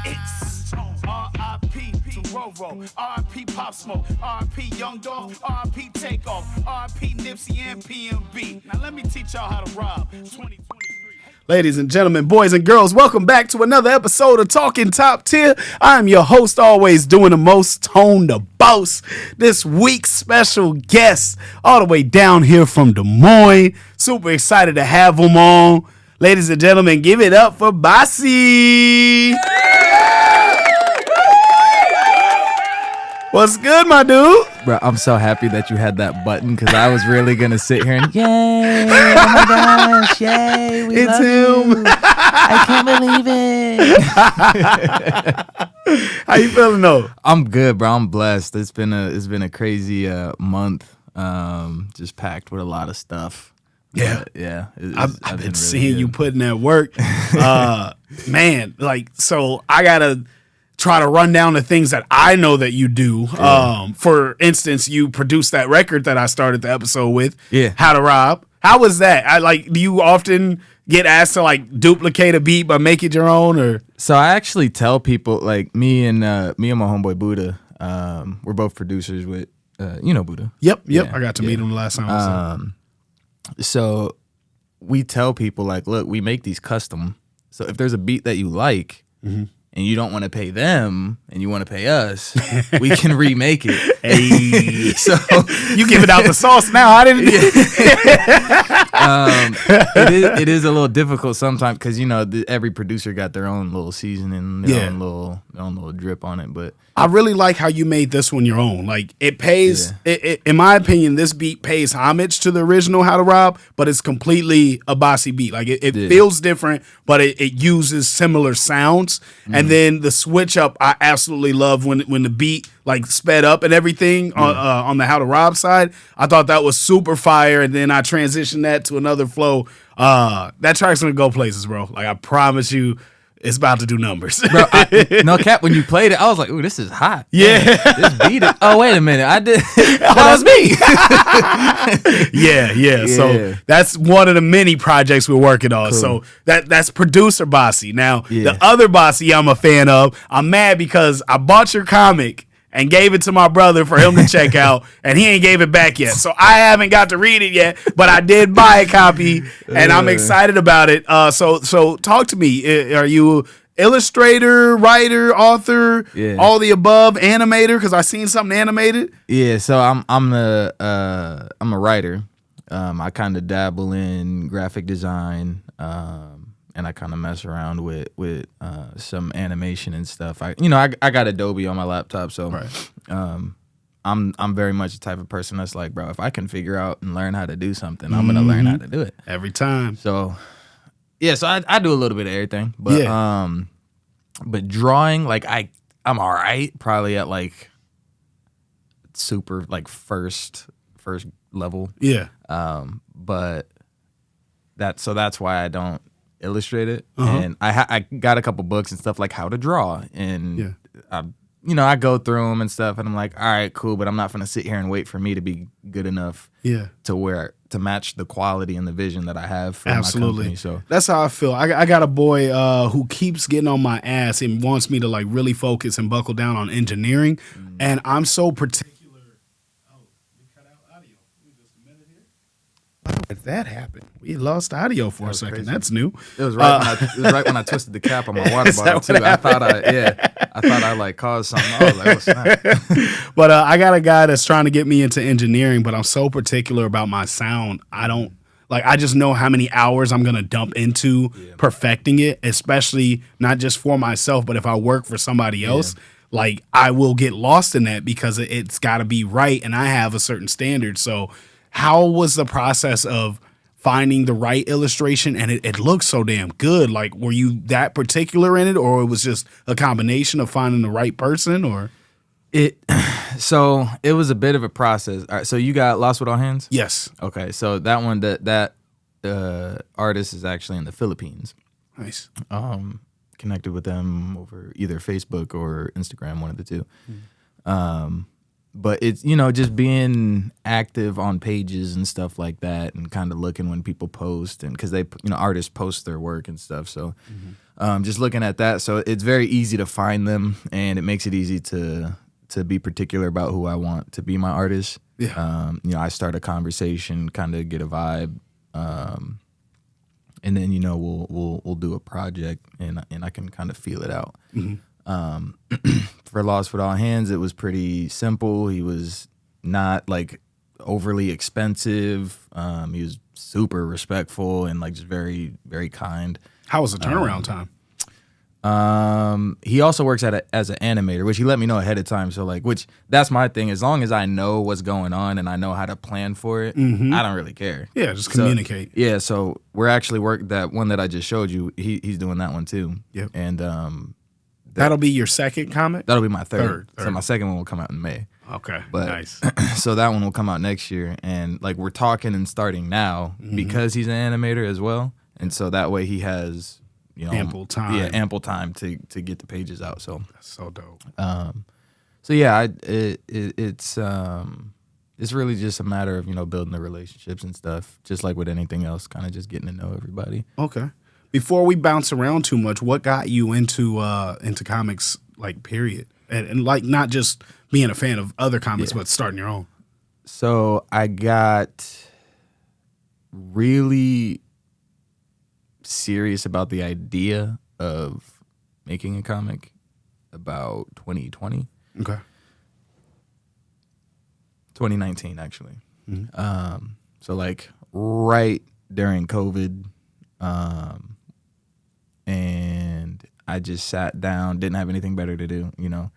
It's R.I.P. to Roro, R.I.P. Pop Smoke, R.I.P. Young Dog, R.I.P. Takeoff, R.I.P. Nipsey and PMB. Now let me teach y'all how to rob. 2023. Ladies and gentlemen, boys and girls, welcome back to another episode of Talkin Top Tier. I'm your host, always doing the most, Tone the Boss. This week's special guest, all the way down here from Des Moines. Super excited to have him on. Ladies and gentlemen, give it up for Basi. What's good, my dude? Bro, I'm so happy that you had that button because I was really gonna sit here and yay! Oh my gosh! Yay! We love him. You. I can't believe it. How you feeling though? I'm good, bro. I'm blessed. It's been a crazy month, just packed with a lot of stuff. Yeah, but, yeah. I've been really seeing good. you putting that work, man. Like, so I gotta try to run down the things that I know that you do. Yeah. For instance, you produced that record that I started the episode with. Yeah. How to Rob. How was that? Do you often get asked to like duplicate a beat but make it your own, or? So I actually tell people, like me and my homeboy Buddha, we're both producers with Buddha. Yep. Yeah, I got to meet him the last time I was there. So we tell people, like, look, we make these custom. So if there's a beat that you like and you don't want to pay them and you want to pay us, we can remake it. Hey. So You giving out the sauce now. I didn't. it is a little difficult sometimes because every producer got their own little seasoning, their own little drip on it. But I really like how you made this one your own. Like, it pays, in my opinion, this beat pays homage to the original How to Rob, but it's completely a Basi beat. Like, it feels different, but it uses similar sounds. And then the switch up, I absolutely love when the beat like sped up and everything on the How to Rob side. I thought that was super fire. And then I transitioned that to another flow. That track's gonna go places, bro. Like, I promise you. It's about to do numbers. Bro, no cap, when you played it, I was like, ooh, this is hot. Yeah. Man, this beat it. Oh, wait a minute. I did. That was me. Yeah. So that's one of the many projects we're working on. Cool. So that's producer Basi. Now, the other Basi I'm a fan of, I'm mad because I bought your comic and gave it to my brother for him to check out, and he ain't gave it back yet. So I haven't got to read it yet, but I did buy a copy, and I'm excited about it. So talk to me. Are you illustrator, writer, author, all the above, animator? Because I seen something animated. Yeah, so I'm a writer. I kind of dabble in graphic design. And I kind of mess around with some animation and stuff. I got Adobe on my laptop, so I'm very much the type of person that's like, bro, if I can figure out and learn how to do something, I'm gonna learn how to do it every time. So so I do a little bit of everything, but drawing, like I'm all right, probably at like super like first level. Yeah. But that's why I don't illustrate it. And I got a couple books and stuff like how to draw, and I go through them and stuff, and I'm like, all right, cool, but I'm not gonna sit here and wait for me to be good enough to match the quality and the vision that I have for my company. So that's how I feel. I got a boy who keeps getting on my ass and wants me to like really focus and buckle down on engineering, and I'm so particular. How did that happen? We lost audio for a second. Crazy. That's new. It was right when I twisted the cap on my water bottle too. I thought I like caused something. I was like, oh snap. But I got a guy that's trying to get me into engineering, but I'm so particular about my sound. I just know how many hours I'm gonna dump into perfecting it, especially not just for myself, but if I work for somebody else. Like, I will get lost in that because it's got to be right, and I have a certain standard. So how was the process of finding the right illustration? And it looks so damn good. Like, were you that particular in it, or it was just a combination of finding the right person, or? So it was a bit of a process. All right, so you got Lost With All Hands? Yes. Okay, so that one, that artist is actually in the Philippines. Nice. Connected with them over either Facebook or Instagram, one of the two. but it's, you know, just being active on pages and stuff like that, and kind of looking when people post, and because they, you know, artists post their work and stuff. So just looking at that. So it's very easy to find them, and it makes it easy to be particular about who I want to be my artist. Yeah. You know, I start a conversation, kind of get a vibe, and then, you know, we'll do a project, and I can kind of feel it out. For Lost with All Hands, it was pretty simple. He was not like overly expensive. He was super respectful and like just very, very kind. How was the turnaround time? He also works as an animator, which he let me know ahead of time. So like, which that's my thing. As long as I know what's going on and I know how to plan for it, I don't really care. Yeah, just communicate. Yeah, so we're actually that one that I just showed you. He's doing that one too. Yep. And that'll be your second comic? that'll be my third. Third. So my second one will come out in May. Okay, But nice. so that one will come out next year, and like we're talking and starting now because he's an animator as well, and so that way he has, you know, Ample time. Yeah, ample time to get the pages out. So That's so dope. so yeah, it's really just a matter of, you know, building the relationships and stuff, just like with anything else, kind of just getting to know everybody. Okay. Before we bounce around too much, what got you into comics, like, period? And like, not just being a fan of other comics, but starting your own. So I got really serious about the idea of making a comic about 2020. Okay. 2019, actually. So like right during COVID, and I just sat down, didn't have anything better to do, you know,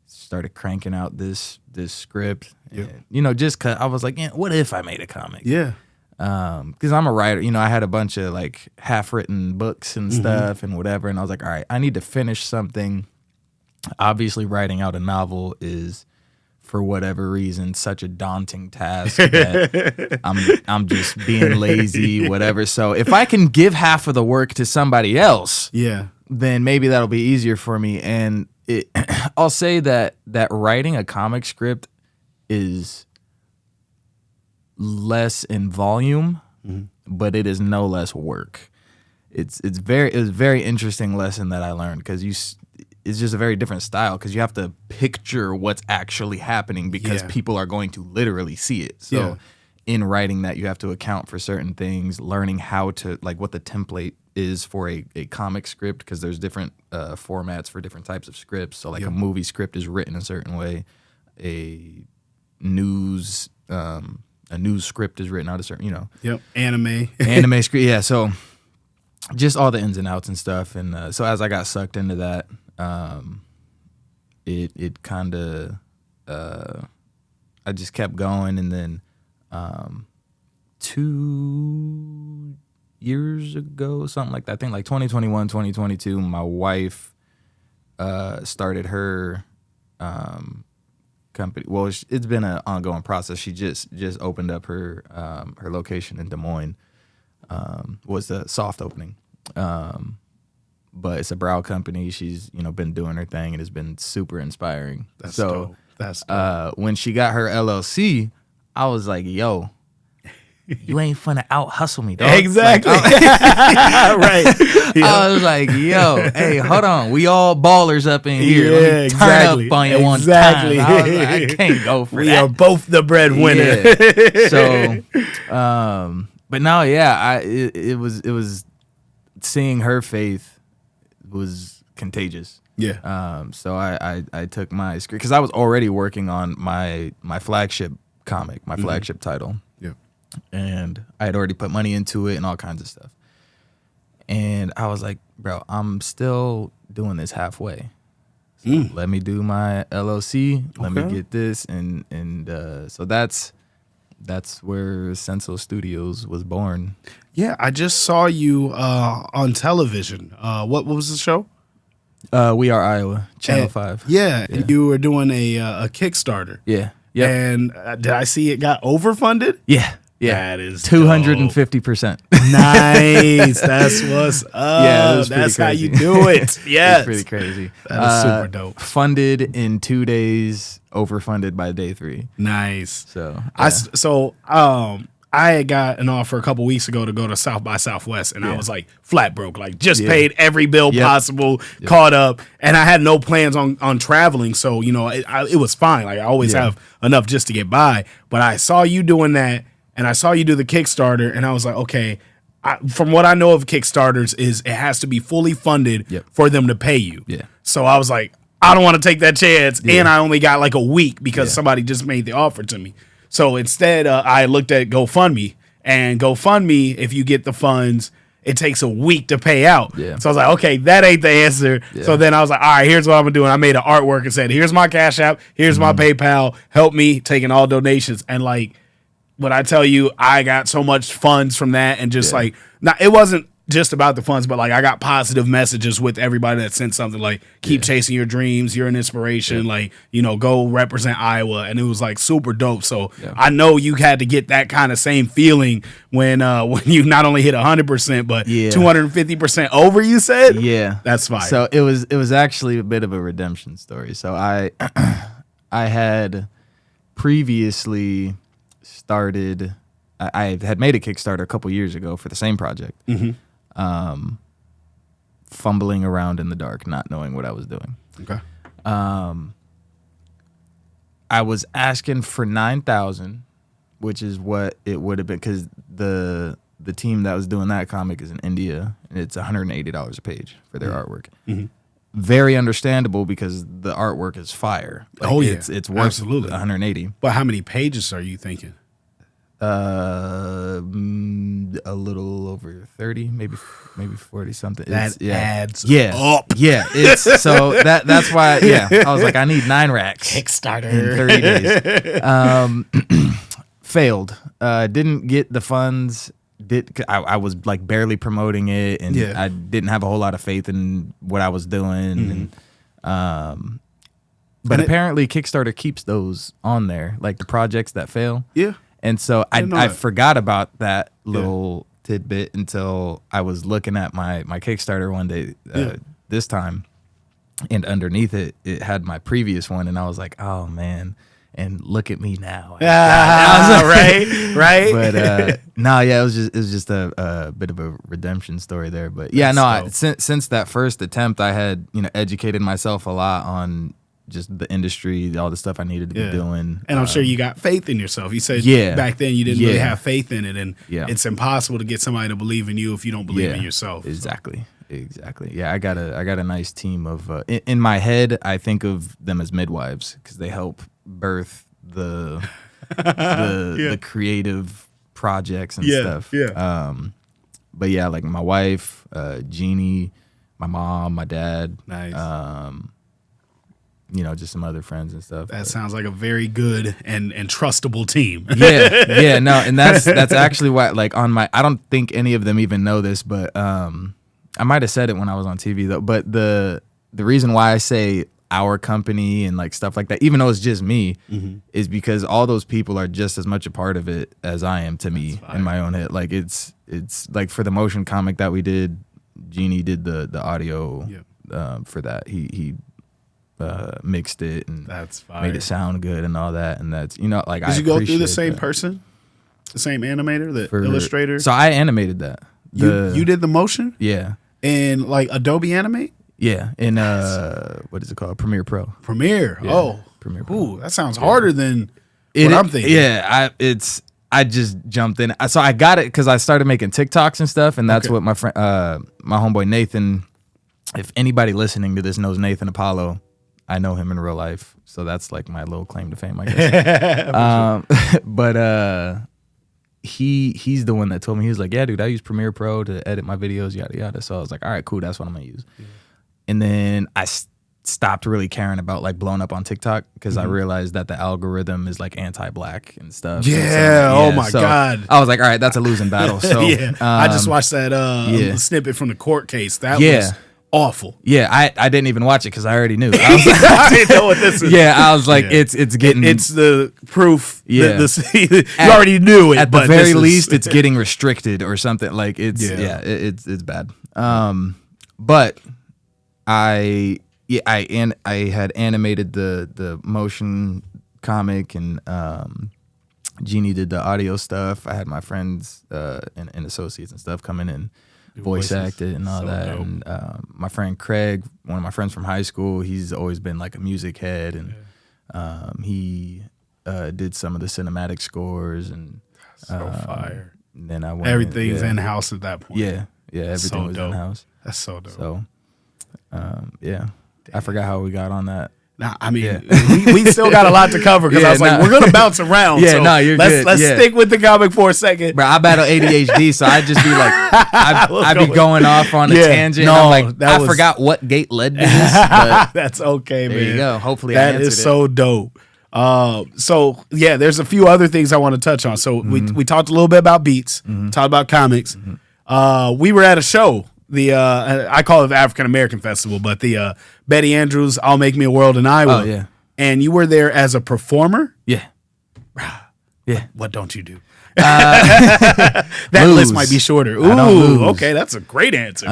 started cranking out this script. Yep. And, you know, just 'cause I was like, yeah, what if I made a comic? Yeah. Because I'm a writer, you know, I had a bunch of like half-written books and stuff and whatever, and I was like, all right, I need to finish something. Obviously, writing out a novel is, for whatever reason, such a daunting task that I'm just being lazy, whatever. So if I can give half of the work to somebody else, Yeah. then maybe that'll be easier for me. And I'll say that writing a comic script is less in volume, but it is no less work. It was a very interesting lesson that I learned, because it's just a very different style, because you have to picture what's actually happening, because people are going to literally see it. So in writing that, you have to account for certain things, learning how to, like, what the template is for a comic script, because there's different formats for different types of scripts. So like a movie script is written a certain way, a news script is written out a certain, you know. Yep. Anime script, yeah. So just all the ins and outs and stuff. And so as I got sucked into that, it kind of I just kept going, and then 2 years ago, something like that, I think like 2021, 2022, my wife started her company. Well, it's been an ongoing process. She just opened up her location in Des Moines. Was the soft opening. But it's a brow company. She's, you know, been doing her thing, and it's been super inspiring. That's dope. That's dope. When she got her LLC, I was like, yo, you ain't finna out hustle me, dog. Exactly. Like, Right. I was like, yo, hey, hold on. We all ballers up in here. Yeah, Let me exactly. turn up on you one Exactly. time. I was like, I can't go for We that. are both the breadwinner. Yeah. So, but no, yeah, it was seeing her faith was contagious. Yeah. So I took my script, because I was already working on my flagship comic, my flagship title. Yeah. And I had already put money into it and all kinds of stuff. And I was like, bro, I'm still doing this halfway. So let me do my LLC. Let me get this. And so that's where Senso Studios was born. Yeah, I just saw you on television. What was the show? We Are Iowa, Channel 5. Yeah, you were doing a Kickstarter. Yeah. Yeah. And did I see it got overfunded? Yeah. That is 250%. Nice. That's what's up. Yeah, that's how you crazy. do it. Yes. It's pretty crazy. That is super dope. Funded in 2 days, overfunded by day 3. Nice. So I had got an offer a couple weeks ago to go to South by Southwest, and I was like flat broke, like just paid every bill possible, caught up, and I had no plans on traveling. So it was fine. Like I always have enough just to get by. But I saw you doing that, and I saw you do the Kickstarter, and I was like, okay. From what I know of Kickstarters, is it has to be fully funded for them to pay you. Yeah. So I was like, I don't want to take that chance, and I only got like a week because somebody just made the offer to me. So instead, I looked at GoFundMe, and GoFundMe, if you get the funds, it takes a week to pay out. Yeah. So I was like, okay, that ain't the answer. Yeah. So then I was like, all right, here's what I'm going to do. And I made an artwork and said, here's my Cash App, here's my PayPal, help me, taking all donations. And like, when I tell you, I got so much funds from that, and just like, now it wasn't just about the funds, but like I got positive messages with everybody that sent something like, keep chasing your dreams, you're an inspiration, like, go represent Iowa. And it was like super dope. So I know you had to get that kind of same feeling when you not only hit 100%, but 250% over, you said? Yeah. That's fine. So it was actually a bit of a redemption story. So I had previously started, I had made a Kickstarter a couple years ago for the same project. Fumbling around in the dark, not knowing what I was doing. Okay. I was asking for 9,000, which is what it would have been, because the team that was doing that comic is in India, and it's $180 a page for their artwork. Very understandable, because the artwork is fire. Like, it's worth absolutely 180. But how many pages are you thinking? A little over 30, maybe 40 something. That adds up. Yeah, it's so that's why. Yeah, I was like, I need 9 racks. Kickstarter in 30 days. Failed. Didn't get the funds. I was like barely promoting it, and I didn't have a whole lot of faith in what I was doing. And but apparently Kickstarter keeps those on there, like the projects that fail. Yeah. And so I forgot about that little tidbit until I was looking at my Kickstarter one day this time, and underneath it had my previous one, and I was like, oh man, and look at me now. Right. But it was just a bit of a redemption story there. But since that first attempt, I had educated myself a lot on just the industry, all the stuff I needed to be doing. And I'm sure you got faith in yourself. You said back then you didn't really have faith in it, and it's impossible to get somebody to believe in you if you don't believe in yourself. Exactly. Yeah, I got a nice team of in my head, I think of them as midwives, because they help birth the creative projects and stuff. But yeah, like my wife, Jeannie, my mom, my dad. Nice. Just some other friends and stuff. That sounds like a very good and trustable team. No, and that's actually why, like, I don't think any of them even know this, but I might have said it when I was on TV though. But the reason why I say our company and like stuff like that, even though it's just me, is because all those people are just as much a part of it as I am to me in my own head. Like it's like for the motion comic that we did, Jeannie did the audio for that. He mixed it and made it sound good and all that, and that's like did you go through the same person, the same animator, the illustrator? So I animated that. You did the motion, in like Adobe Animate, in what is it called, Premiere Pro. Premiere Premiere Pro. Ooh, that sounds harder than what I'm thinking. I just jumped in, so I got it because I started making TikToks and stuff, and that's what my friend my homeboy Nathan, if anybody listening to this knows Nathan Apollo, I know him in real life, so that's like my little claim to fame, I guess. But he's the one that told me, he was like, yeah, dude, I use Premiere Pro to edit my videos, yada yada. So I was like, all right, cool, that's what I'm gonna use. And then I stopped really caring about like blowing up on TikTok, because I realized that the algorithm is like anti-black and stuff. Oh my God. I was like, all right, that's a losing battle. So I just watched that snippet from the court case. That was awful. Yeah, I didn't even watch it because I already knew. I was like, I didn't know what this is. yeah, I was like, it's getting. It's the proof. Yeah. You already knew it. At the very least, it's getting restricted or something. Like it's it's bad. But I had animated the motion comic, and Jeannie did the audio stuff. I had my friends and associates and stuff come in and voice acted and all that. Dope. And my friend Craig, one of my friends from high school, he's always been like a music head, and he did some of the cinematic scores and fire. And then I went everything's in house at that point. Yeah, everything was in house. That's so dope. So, I forgot how we got on that. Nah, I mean, we still got a lot to cover because I was like, we're gonna bounce around. Yeah, so no, you're good. Let's stick with the comic for a second. Bro, I battle ADHD, so I'd just be like, I'd be going off on a tangent. No, and I'm like, I forgot what gate led to this. But that's okay, man. There you go. Hopefully, that is so dope. So yeah, there's a few other things I want to touch on. So we talked a little bit about beats, talked about comics. We were at a show. I call it the African American Festival, but the Betty Andrews, I'll Make Me a World in Iowa. Oh, yeah. And you were there as a performer? Yeah. Yeah. What don't you do? That lose. list might be shorter. Ooh, okay, that's a great answer.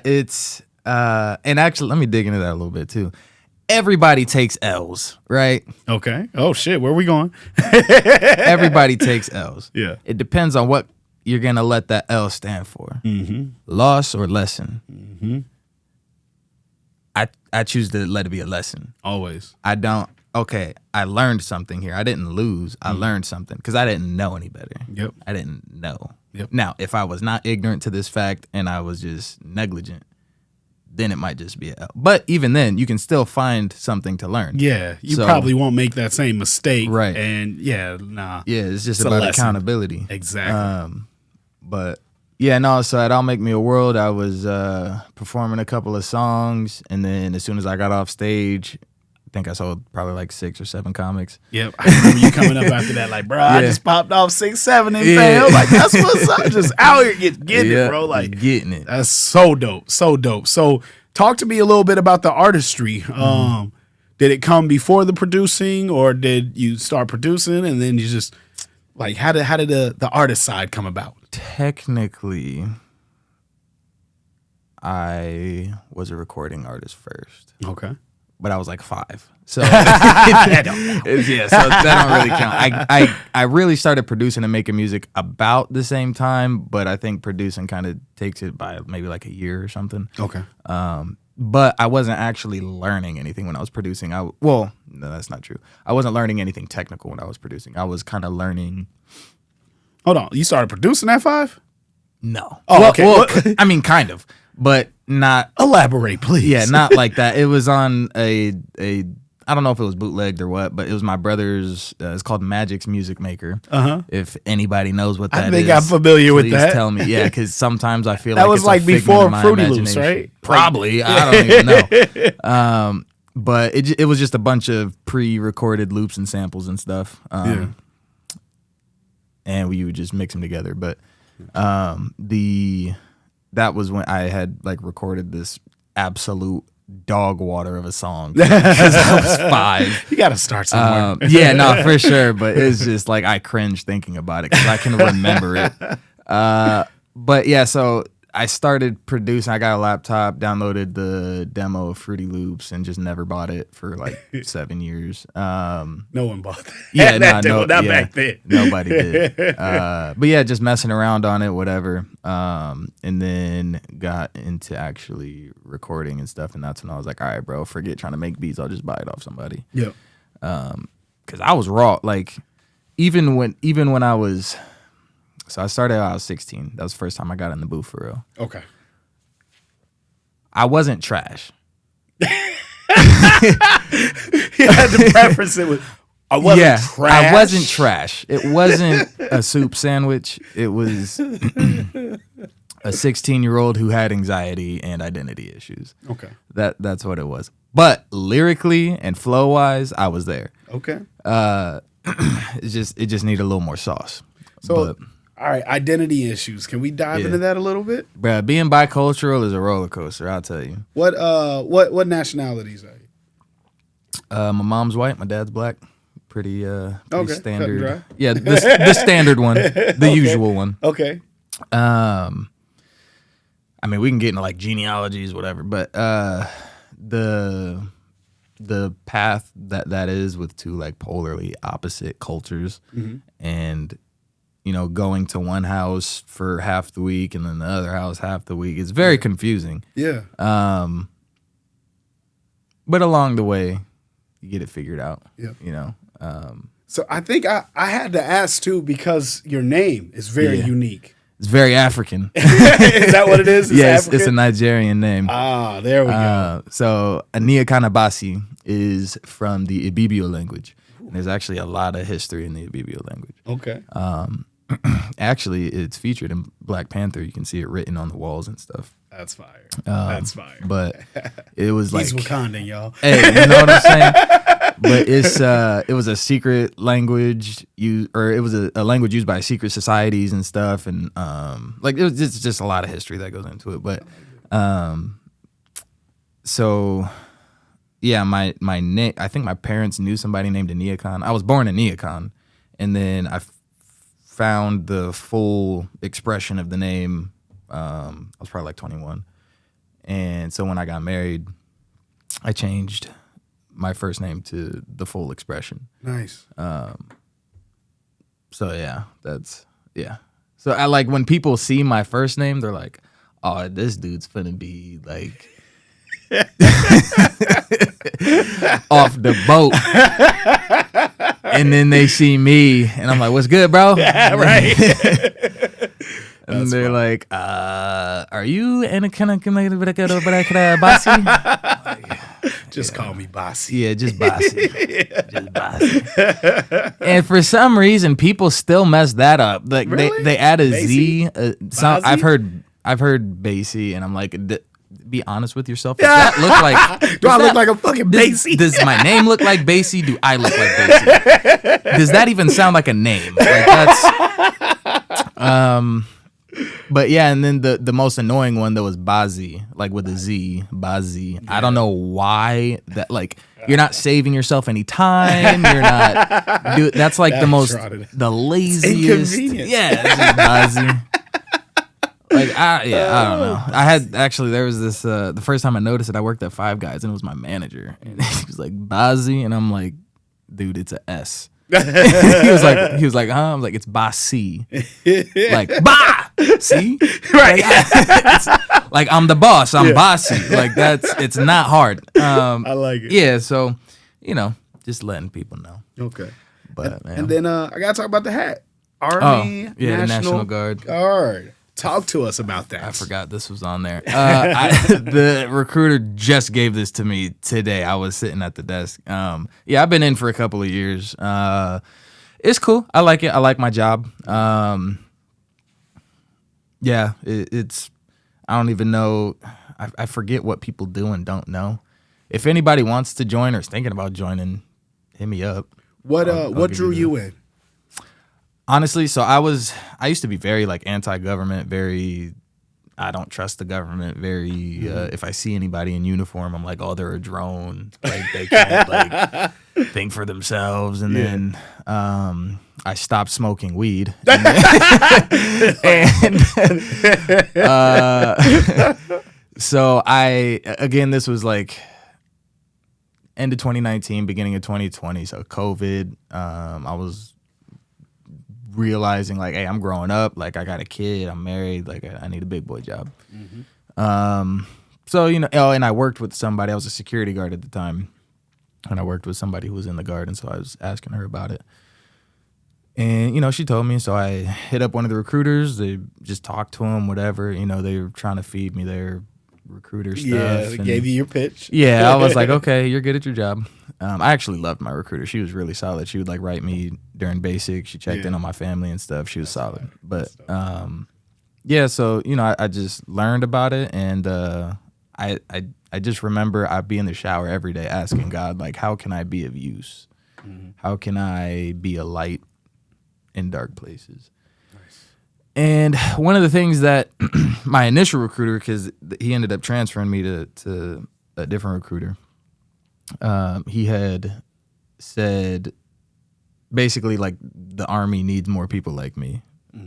It's and actually let me dig into that a little bit too. Everybody takes L's, right? Okay. Oh shit, where are we going? Everybody takes L's. Yeah. It depends on what you're gonna let that L stand for. Loss or lesson. I choose to let it be a lesson. Always. I don't. Okay, I learned something here. I didn't lose. I learned something because I didn't know any better. Yep. I didn't know. Yep. Now, if I was not ignorant to this fact and I was just negligent, then it might just be a L. But even then, you can still find something to learn. Yeah, you probably won't make that same mistake. Right. And Yeah, it's just it's about accountability. Exactly. But yeah, no, so at I'll Make Me a World, I was performing a couple of songs, and then as soon as I got off stage, I think I sold probably like 6 or 7 comics. Yep. I remember you coming up after that, like, bro, I just popped off 6, 7 and failed. Like, that's what's up. Just out here getting it, bro. Like, getting it. That's so dope. So dope. So talk to me a little bit about the artistry. Did it come before the producing, or did you start producing and then you just like how did the artist side come about? Technically, I was a recording artist first. Okay. But I was like 5. So that don't really count. I really started producing and making music about the same time, but I think producing kind of takes it by maybe like a year or something. Okay. But I wasn't actually learning anything when I was producing. No, that's not true. I wasn't learning anything technical when I was producing. I was kind of learning. Hold on. You started producing at 5? No. Oh, okay. Well, I mean, kind of, but not. Elaborate, please. Yeah, not like that. It was on a I don't know if it was bootlegged or what, but it was my brother's. It's called Magic's Music Maker. If anybody knows what that is, I think I'm familiar with that. Tell me, yeah, because sometimes I feel that like was it's like a figment before of my Fruity Loops, imagination. right? Probably, I don't even know. But it was just a bunch of pre-recorded loops and samples and stuff. And we would just mix them together. But that was when I had like recorded this absolute dog water of a song because I was 5. You got to start somewhere. Yeah, no, for sure. But it's just like I cringe thinking about it because I can remember it. But yeah, so I started producing. I got a laptop, downloaded the demo of Fruity Loops, and just never bought it for like 7 years. No one bought that. Yeah, not back then. Nobody did. But yeah, just messing around on it, whatever. And then got into actually recording and stuff, and that's when I was like, all right, bro, forget trying to make beats. I'll just buy it off somebody. Yeah. Because I was raw. Like even when I was. So I started when I was 16. That was the first time I got in the booth for real. Okay. I wasn't trash. You had to preface it with, I wasn't trash. I wasn't trash. It wasn't a soup sandwich. It was a 16-year-old who had anxiety and identity issues. Okay. That's what it was. But lyrically and flow-wise, I was there. Okay. It just needed a little more sauce. So All right, identity issues. Can we dive into that a little bit? Bruh, being bicultural is a roller coaster, I'll tell you. What nationalities are you? My mom's white, my dad's black. Pretty standard. Cut and dry. Yeah, the standard one, the usual one. Okay. I mean, we can get into like genealogies, whatever, but the path that is with two like polarly opposite cultures, and going to one house for half the week and then the other house half the week, it's very confusing. Yeah. But along the way, you get it figured out. Yeah. So I think I had to ask too, because your name is very unique. It's very African. Is that what it is? Yes, it's a Nigerian name. Ah, there we go. So Aniakana Basi is from the Ibibio language. And there's actually a lot of history in the Ibibio language. Okay. Actually, it's featured in Black Panther. You can see it written on the walls and stuff. That's fire. That's fire. But it was like... He's Wakandan, y'all. Hey, you know what I'm saying? But it was a secret language, it was a language used by secret societies and stuff, and it was just a lot of history that goes into it. But so yeah, my name. I think my parents knew somebody named Aniakon. I was born Aniakon, and then I found the full expression of the name. I was probably like 21, and so when I got married, I changed my first name to the full expression. Nice. So yeah, So I like when people see my first name, they're like, "Oh, this dude's finna be like off the boat," and then they see me, and I'm like, "What's good, bro?" Yeah, right. And they're like, "Are you Basi?" Just call me Basi. Yeah, just Basi. Just Basi. And for some reason, people still mess that up. Like really? they add a Basi? Z. I've heard Basi, and I'm like, be honest with yourself. Does that look like? Do I look like a fucking Basi? Does my name look like Basi? Do I look like Basi? Does that even sound like a name? Like that's. But yeah, and then the most annoying one that was Basi, like with a Z, Basi. Yeah. I don't know why that, like, you're not saving yourself any time. You're not. Dude, that's like the laziest. Inconvenience. Yeah, it's just Basi. Like I don't know. I had there was this the first time I noticed it, I worked at Five Guys and it was my manager, and he was like Basi, and I'm like, dude, it's a S. he was like, huh? I'm like, it's Basi. Like, bah! See? Right. Like I'm the boss. I'm Basi. Like it's not hard. I like it. Yeah, so, just letting people know. Okay. But and then I gotta talk about the hat. Army the National Guard. Talk to us about that. I forgot this was on there. The recruiter just gave this to me today. I was sitting at the desk. I've been in for a couple of years. It's cool. I like it. I like my job. It's. I don't even know. I forget what people do and don't know. If anybody wants to join or is thinking about joining, hit me up. What drew you in? Honestly, so I used to be very like anti-government, very I don't trust the government, very if I see anybody in uniform, I'm like, oh, they're a drone. Like they can't like think for themselves. And then I stopped smoking weed. So this was like end of 2019, beginning of 2020. So COVID, I was realizing like, hey, I'm growing up, like I got a kid, I'm married, like I need a big boy job. So and I worked with somebody. I was a security guard at the time, and I worked with somebody who was in the guard, and so I was asking her about it, and she told me. So I hit up one of the recruiters. They just talked to him, whatever. They were trying to feed me their recruiter stuff. Yeah, they gave you your pitch. Yeah, I was like, okay, you're good at your job. I actually loved my recruiter. She was really solid. She would like write me during basic. She checked in on my family and stuff. She was solid. But so I just learned about it, and I just remember I'd be in the shower every day asking God, like, how can I be of use? How can I be a light in dark places? Nice. And one of the things that my initial recruiter, because he ended up transferring me to a different recruiter, he had said basically like the Army needs more people like me.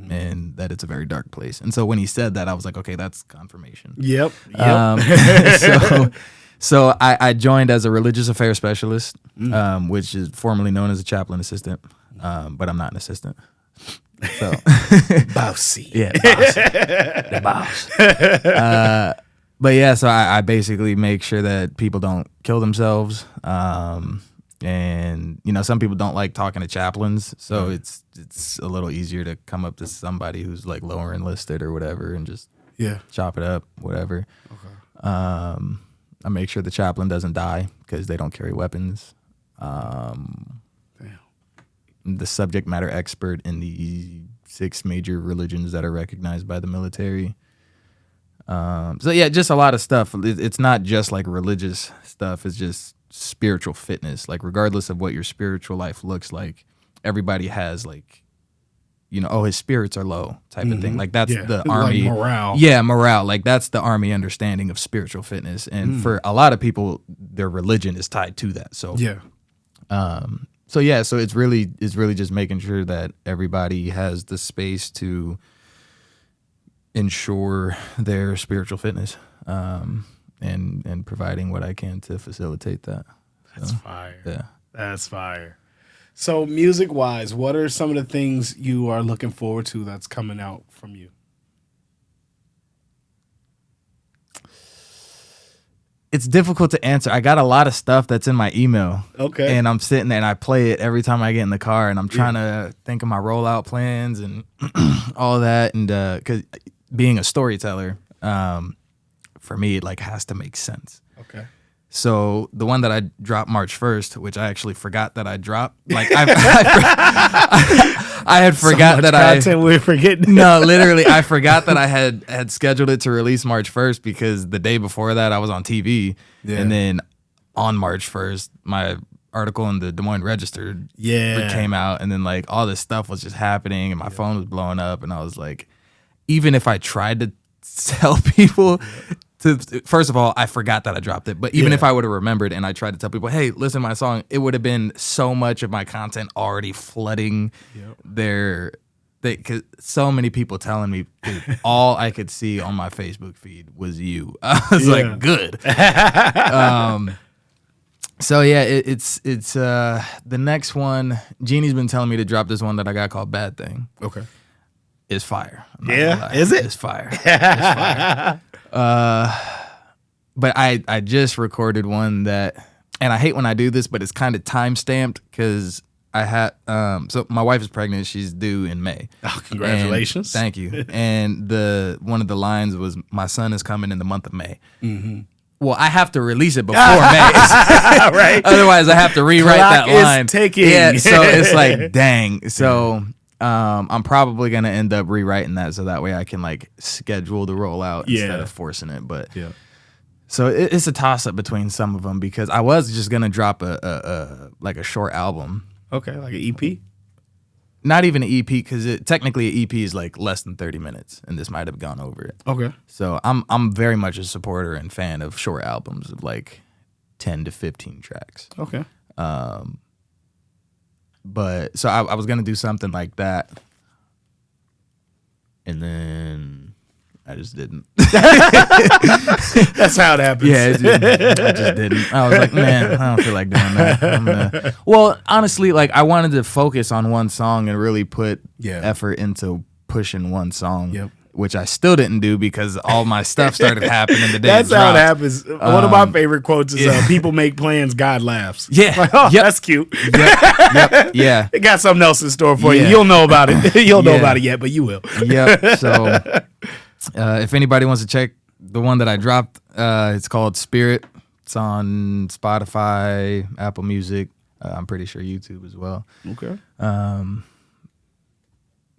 And that it's a very dark place. And so when he said that, I was like, okay, that's confirmation. Yep. So I joined as a religious affairs specialist, which is formerly known as a chaplain assistant, but I'm not an assistant. So Basi. Yeah, boss. The boss. But yeah, so I basically make sure that people don't kill themselves. And some people don't like talking to chaplains, so it's a little easier to come up to somebody who's like lower enlisted or whatever and just chop it up, whatever. Okay. I make sure the chaplain doesn't die because they don't carry weapons. The subject matter expert in the 6 major religions that are recognized by the military. So yeah, just a lot of stuff. It's not just like religious stuff. It's just spiritual fitness. Like regardless of what your spiritual life looks like, everybody has like, his spirits are low type of thing. Like that's the Army. Like morale. Yeah, morale. Like that's the Army understanding of spiritual fitness. And for a lot of people, their religion is tied to that. So so it's really just making sure that everybody has the space to ensure their spiritual fitness, and providing what I can to facilitate that. That's fire. Yeah. That's fire. So music wise, what are some of the things you are looking forward to that's coming out from you? It's difficult to answer. I got a lot of stuff that's in my email. Okay. And I'm sitting there and I play it every time I get in the car, and I'm trying to think of my rollout plans and all that. And because being a storyteller, for me, it like has to make sense. Okay. So the one that I dropped March 1st, which I actually forgot that I dropped, like I had forgot that content we're forgetting. No, literally, I forgot that I had scheduled it to release March 1st because the day before that I was on TV, and then on March 1st my article in the Des Moines Register came out, and then like all this stuff was just happening, and my phone was blowing up, and I was like, even if I tried to tell people. First of all, I forgot that I dropped it. But even if I would have remembered and I tried to tell people, hey, listen to my song, it would have been so much of my content already flooding because so many people telling me, dude, all I could see on my Facebook feed was you. I was like, good. So yeah, it's the next one. Jeannie's been telling me to drop this one that I got called Bad Thing. Okay. It's fire. Yeah, is it? It's fire. It's fire. But I just recorded one that, and I hate when I do this, but it's kind of time stamped because I had so my wife is pregnant. She's due in May. Oh, congratulations! And, thank you. And one of the lines was, "My son is coming in the month of May." Mm-hmm. Well, I have to release it before May, right? Otherwise, I have to rewrite that line. Is ticking. Yeah, so it's like, dang. So. I'm probably gonna end up rewriting that so that way I can like schedule the rollout instead of forcing it. But so it's a toss up between some of them because I was just gonna drop a short album. Okay, like an EP. Not even an EP because technically an EP is like less than 30 minutes, and this might have gone over it. Okay. So I'm very much a supporter and fan of short albums of like 10 to 15 tracks. Okay. But so I was gonna do something like that, and then I just didn't. That's how it happens. Yeah, I just didn't. I was like, man, I don't feel like doing that. Well, honestly, like I wanted to focus on one song and really put effort into pushing one song. Yep. Which I still didn't do because all my stuff started happening the day That's it dropped. how it happens. One of my favorite quotes is people make plans, God laughs. Yeah. Like, oh, that's cute. Yep. Yeah. It got something else in store for you. You'll know about it. You'll know about it yet, but you will. Yep. So if anybody wants to check the one that I dropped, it's called Spirit. It's on Spotify, Apple Music. I'm pretty sure YouTube as well. Okay.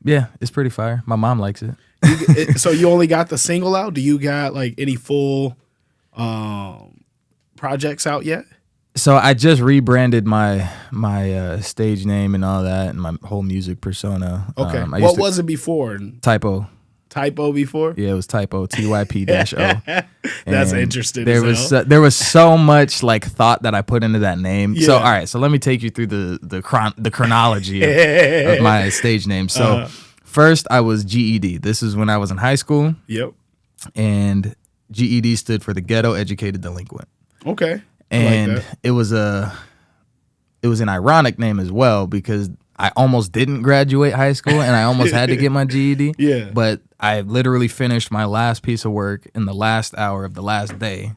Yeah, it's pretty fire. My mom likes it. So you only got the single out? Do you got like any full projects out yet? So I just rebranded my stage name and all that, and my whole music persona. Okay. What was it before? Typo. Typo before? Yeah, it was Typo. TYP-O. That's interesting. There was so much like thought that I put into that name. Yeah. So all right, so let me take you through the chronology of my stage name. So first I was GED. This is when I was in high school. Yep. And GED stood for the Ghetto Educated Delinquent. Okay. And it was an ironic name as well because I almost didn't graduate high school and I almost had to get my GED. Yeah. But I literally finished my last piece of work in the last hour of the last day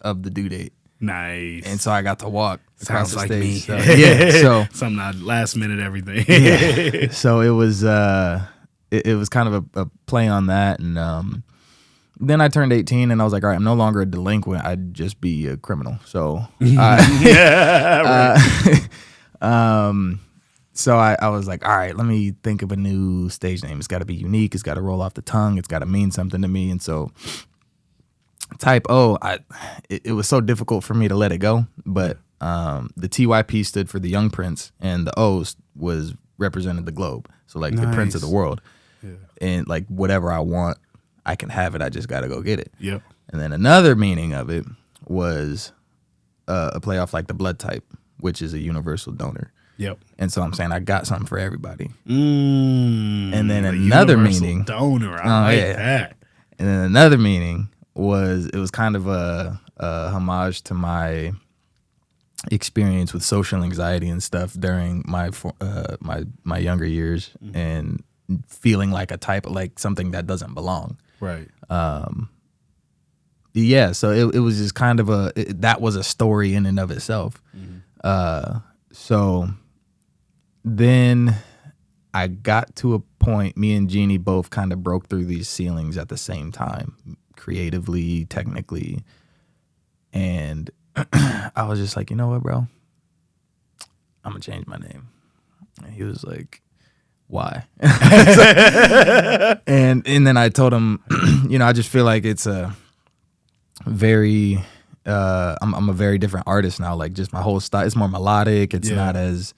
of the due date. Nice. And so I got to walk across Sounds the like stage. me. So, yeah. So something last minute everything. yeah. So it was it was kind of a play on that. And then I turned 18 and I was like, all right, I'm no longer a delinquent. I'd just be a criminal. So so I was like, all right, let me think of a new stage name. It's got to be unique. It's got to roll off the tongue. It's got to mean something to me. And so Type O, it was so difficult for me to let it go. But the TYP stood for the Young Prince, and the O was represented the globe. So like the Prince of the world. Yeah. And like whatever I want, I can have it. I just got to go get it. Yep. And then another meaning of it was a play off like the blood type, which is a universal donor. Yep. And so I'm saying I got something for everybody. And then another meaning. Donor. I like that. And then another meaning was it was kind of a homage to my experience with social anxiety and stuff during my younger years and feeling like a type of like something that doesn't belong. Right. Yeah. So it was just kind of that was a story in and of itself. So then I got to a point, me and Jeannie both kind of broke through these ceilings at the same time, creatively, technically. And I was just like, you know what, bro? I'm going to change my name. And he was like, why? and then I told him, I just feel like it's a very, I'm a very different artist now. Like just my whole style, it's more melodic. It's not as,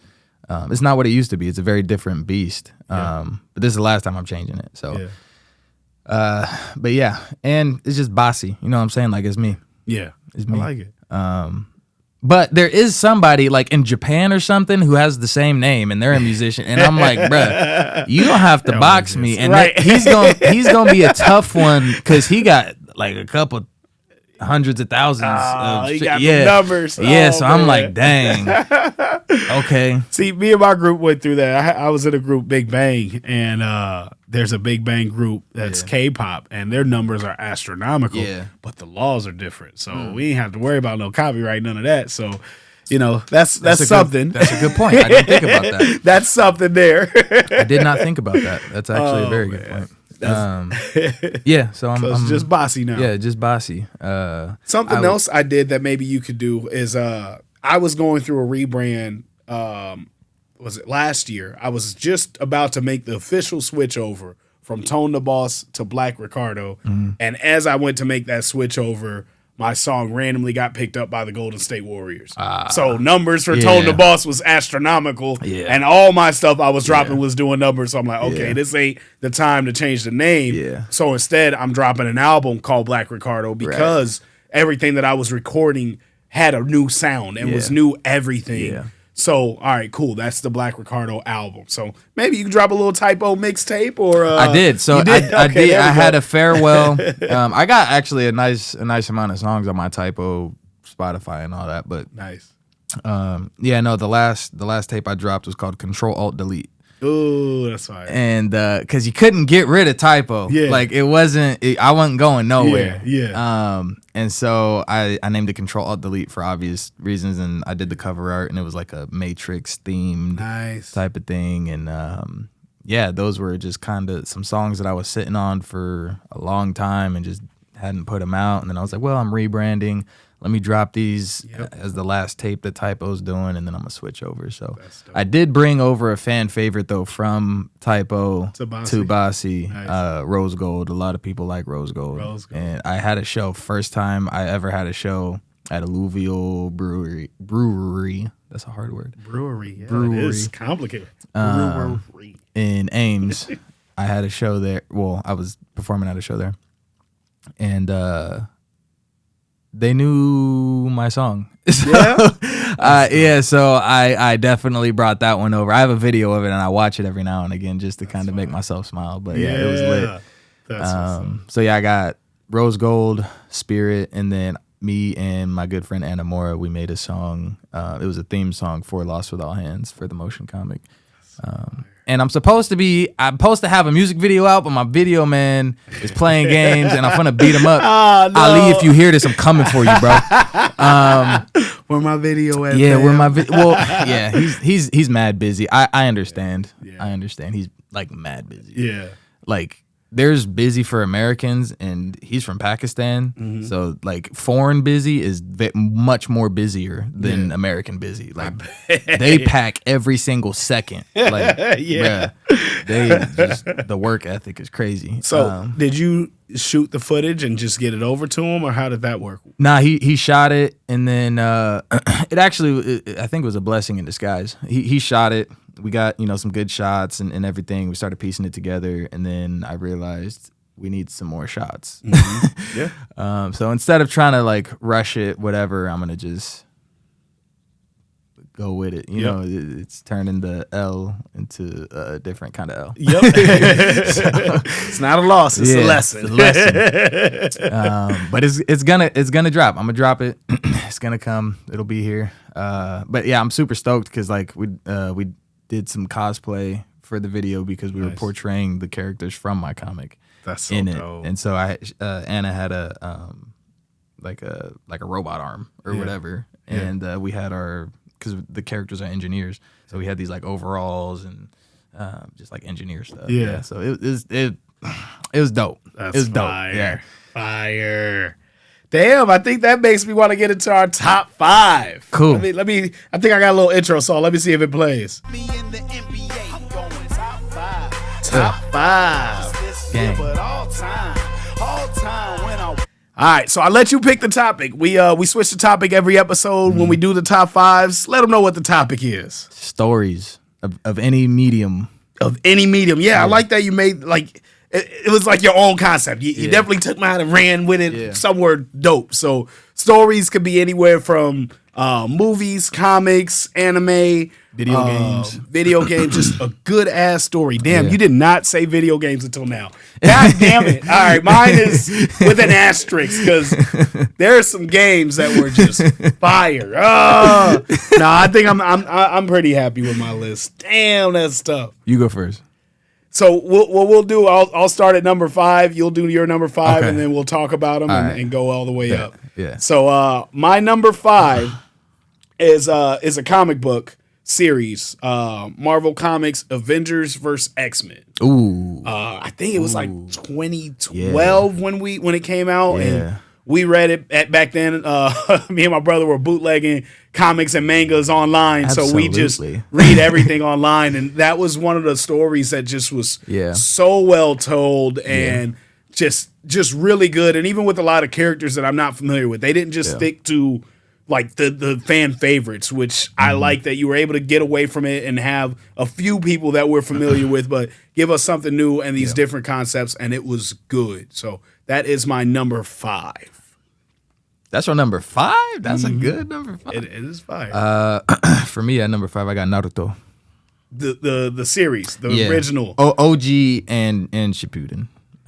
it's not what it used to be. It's a very different beast. But this is the last time I'm changing it. So, but yeah, and it's just Basi. You know what I'm saying? Like it's me. Yeah, it's me. I like it. But there is somebody like in Japan or something who has the same name and they're a musician, and I'm like, bruh, you don't have to box me, and right. he's gonna be a tough one because he got like a couple hundreds of thousands. He got the numbers. Yeah, so man. I'm like, dang. Okay. See, me and my group went through that. I was in a group, Big Bang, and there's a Big Bang group that's K-pop, and their numbers are astronomical. Yeah. But the laws are different, so we ain't have to worry about no copyright, none of that. So, that's something. That's a good point. I didn't think about that. That's something there. I did not think about that. That's actually a very good point. Yeah, so it's just Basi now. Yeah, just Basi. Something else I did that maybe you could do is I was going through a rebrand. Was it last year? I was just about to make the official switch over from Tone the Boss to Black Ricardo, and as I went to make that switch over, my song randomly got picked up by the Golden State Warriors. So numbers for Tone the Boss was astronomical, and all my stuff I was dropping was doing numbers. So I'm like, okay, this ain't the time to change the name. Yeah. So instead, I'm dropping an album called Black Ricardo because everything that I was recording had a new sound and was new everything. Yeah. So, all right, cool. That's the Black Ricardo album. So maybe you can drop a little Typo mixtape, or I did. So I did. I had a farewell. I got actually a nice amount of songs on my Typo Spotify and all that. But nice. The last tape I dropped was called Control Alt Delete. Ooh, that's fine. And because you couldn't get rid of Typo, like I wasn't going nowhere. And so I named it Control Alt Delete for obvious reasons, and I did the cover art, and it was like a Matrix themed type of thing, and those were just kind of some songs that I was sitting on for a long time and just hadn't put them out, and then I was like, well, I'm rebranding. Let me drop these as the last tape that Typo's doing, and then I'm going to switch over. So I did bring over a fan favorite, though, from Typo to Basi, nice. Rose Gold. A lot of people like Rose Gold. And I had a show, first time I ever had a show at Alluvial Brewery. That's a hard word. Brewery. Yeah, Brewery. It is complicated. Brewery. In Ames. I had a show there. Well, I was performing at a show there. And they knew my song. So I definitely brought that one over. I have a video of it and I watch it every now and again just to kind of make myself smile. But it was lit. So I got Rose Gold, Spirit, and then me and my good friend Anna Mora, we made a song. It was a theme song for Lost with All Hands for the motion comic. And I'm supposed to have a music video out, but my video man is playing games, and I'm gonna beat him up. Oh, no. Ali, if you hear this, I'm coming for you, bro. Where my video at? Yeah, where my video? Well, yeah, he's mad busy. I understand. Yeah. I understand. He's like mad busy. Yeah. Like there's busy for Americans, and he's from Pakistan, so like foreign busy is much more busier than American busy. Like they pack every single second. Like bruh, they just the work ethic is crazy. So did you shoot the footage and just get it over to him, or how did that work? Nah, he shot it, and then it actually I think it was a blessing in disguise. He shot it. We got, some good shots and everything. We started piecing it together, and then I realized we need some more shots. Yeah. So instead of trying to like rush it, whatever, I'm gonna just go with it. You know, it's turning the L into a different kind of L. Yep. It's not a loss. It's a lesson. It's a lesson. But it's gonna drop. I'm gonna drop it. It's gonna come. It'll be here. But yeah, I'm super stoked because like we did some cosplay for the video because we were portraying the characters from my comic. That's so in dope. it. And so Anna had a like a robot arm or whatever, and we had because the characters are engineers, so we had these like overalls and just like engineer stuff. Yeah. So it was dope. That's it was fire. dope. Yeah. Fire. Damn, I think that makes me want to get into our top 5. Cool. Let me. I think I got a little intro song. Let me see if it plays. Me in the NBA, I'm going top 5. Top 5. This year, Gang. but all time when I All right, so I let you pick the topic. We switch the topic every episode when we do the top 5s. Let them know what the topic is. Stories of any medium. Of any medium. Yeah, I like that you made like it was like your own concept. You definitely took mine and ran with it somewhere dope. So stories could be anywhere from movies, comics, anime, Video games. Video games, just a good ass story. Damn, you did not say video games until now. God damn it. All right, mine is with an asterisk because there are some games that were just fire. No, I think I'm pretty happy with my list. Damn, that's tough. You go first. So we'll do. I'll start at number 5. You'll do your number 5, Okay. and then we'll talk about them and go all the way up. Yeah. So my number 5 is a comic book series, Marvel Comics Avengers vs. X-Men. Ooh. I think it was like 2012 when it came out, Yeah. and we read it back then. Me and my brother were bootlegging comics and mangas online, so we just Absolutely. read everything online, and that was one of the stories that just was so well told and just really good. And even with a lot of characters that I'm not familiar with, they didn't just stick to like the fan favorites, which I like that you were able to get away from it and have a few people that we're familiar with, but give us something new and these different concepts, and it was good. So that is my number 5. That's your number 5? That's a good number 5. It is fire. For me, at number 5, I got Naruto. The series, the original. OG and Shippuden.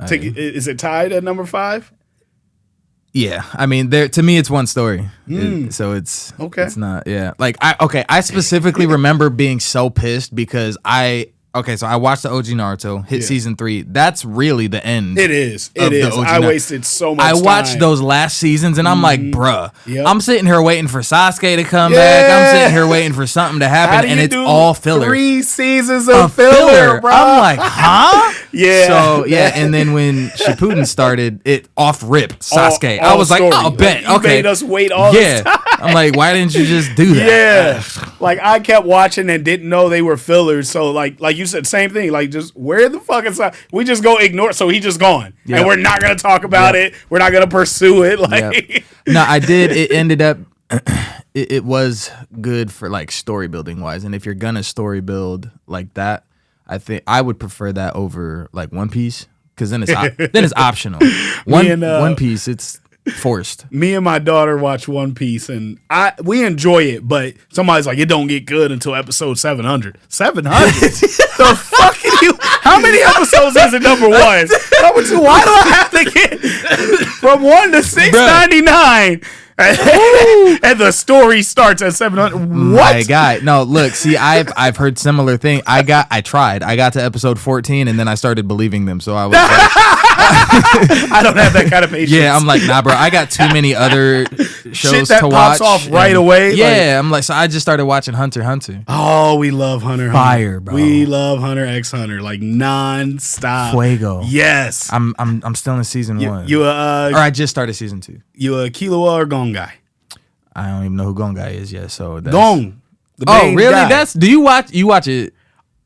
Is it tied at number 5? Yeah, I mean, to me, it's one story, so it's Okay. It's not, like I specifically remember being so pissed because so I watched the OG Naruto, hit season 3. That's really the end. It is. of It the is. OG I Naruto. wasted so much I time. watched those last seasons and I'm like, bruh, Yep. I'm sitting here waiting for Sasuke to come back. I'm sitting here waiting for something to How happen, do and you it's do all filler. 3 seasons A of filler, bro. I'm like, huh? Yeah. So and then when Shippuden started, it off rip Sasuke. I all was like, story. oh, bet. You okay. made us wait all this time. I'm like, why didn't you just do that? Yeah. Like I kept watching and didn't know they were fillers. So like you said, same thing. Like just where the fuck is that? We just go ignore. So he just gone, and we're not gonna talk about it. We're not gonna pursue it. Like no, I did. It ended up. It was good for like story building wise, and if you're gonna story build like that, I think I would prefer that over like One Piece because then it's optional. One Piece, it's forced. Me and my daughter watch One Piece, and we enjoy it, but somebody's like, it don't get good until episode 700. 700? The fuck are you? How many episodes is it? Number one. Number two. Why do I have to get from 1 to 699? And the story starts at 700. What? My guy. No, look, see, I've heard similar thing. I got to episode 14 and then I started believing them. So I was like, I don't have that kind of patience. Yeah, I'm like, nah, bro, I got too many other shows shit that to pops watch. off right away. Yeah, I'm like, so I just started watching Hunter x Hunter. Oh, we love Hunter. Fire, bro. We love Hunter x Hunter, like non-stop. Fuego. Yes. I'm still in season 1. Or I just started season 2. You a Killua or Gon guy? I don't even know who Gon guy is yet. So that's... Gon. Oh, really? Guy. Do you watch it?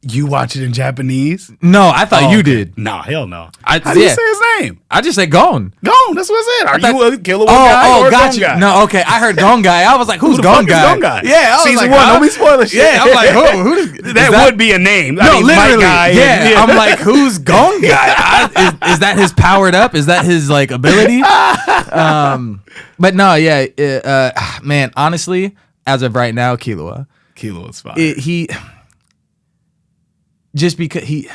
You watch it in Japanese? No, I thought you did. No, hell no. How do you say his name? I just said Gon. Gon, that's what I said. Are you a Killua guy or a got Gon you. guy? No, okay. I heard Gon guy. I was like, who's Gon guy? Gon guy? Yeah, I was Season like, 1, don't be spoiling shit. Yeah, I'm like, who that would be a name. No, I mean, literally. my guy. Yeah, I'm like, who's Gon guy? Is that his powered up? Is that his like ability? But no, yeah, man. Honestly, as of right now, Killua's fine. He just because he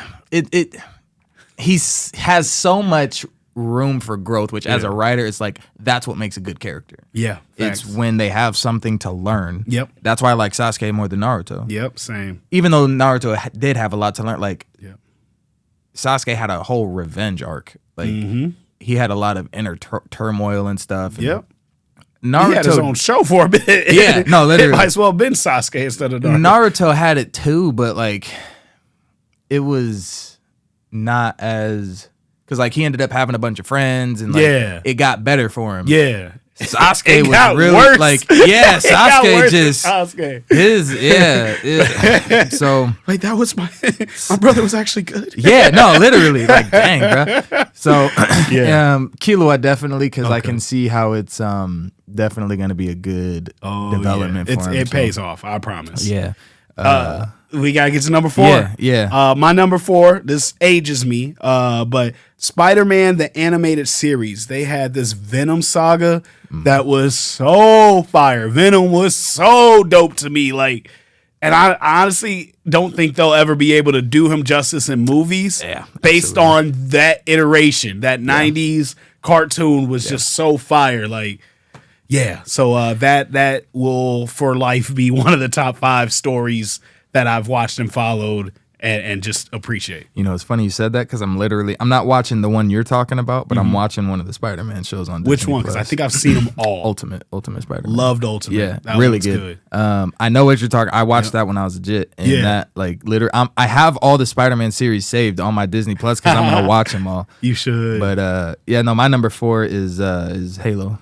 has so much room for growth, which as a writer, it's like that's what makes a good character. Yeah, it's when they have something to learn. Yep, that's why I like Sasuke more than Naruto. Yep, same. Even though Naruto did have a lot to learn, like Sasuke had a whole revenge arc. Like he had a lot of inner turmoil and stuff. And Naruto he had his own show for a bit. Yeah, no, literally, it might as well have been Sasuke instead of Naruto. Naruto had it too, but like it was not as because like he ended up having a bunch of friends and like it got better for him. Yeah. Sasuke was really worse. like Sasuke just so wait, that was my brother was actually good. Yeah, no, literally, like dang, bro. So Killua definitely because I can see how it's definitely going to be a good development for him. It pays off, I promise. Yeah. We gotta get to number 4. Yeah. My number 4. This ages me. But Spider-Man the animated series. They had this Venom saga that was so fire. Venom was so dope to me. Like, and I honestly don't think they'll ever be able to do him justice in movies. Yeah, based on that iteration. That 90s cartoon was just so fire. Like. Yeah, so that will for life be one of the top 5 stories that I've watched and followed and just appreciate. You know, it's funny you said that because I'm not watching the one you're talking about, but I'm watching one of the Spider-Man shows on Disney. Which one? Because I think I've seen them all. Ultimate Spider-Man. Loved Ultimate. Yeah, that really good. I know what you're talking. I watched that when I was legit, and that like literally, I have all the Spider-Man series saved on my Disney Plus because I'm gonna watch them all. You should. But my number 4 is Halo.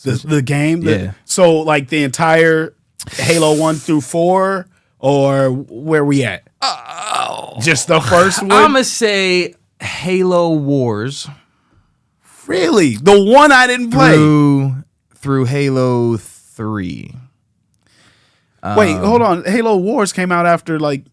The game? Yeah. So, like, the entire Halo 1 through 4, or where we at? Just the first one? I'm going to say Halo Wars. Really? The one I didn't play? Through Halo 3. Wait, hold on. Halo Wars came out after, like...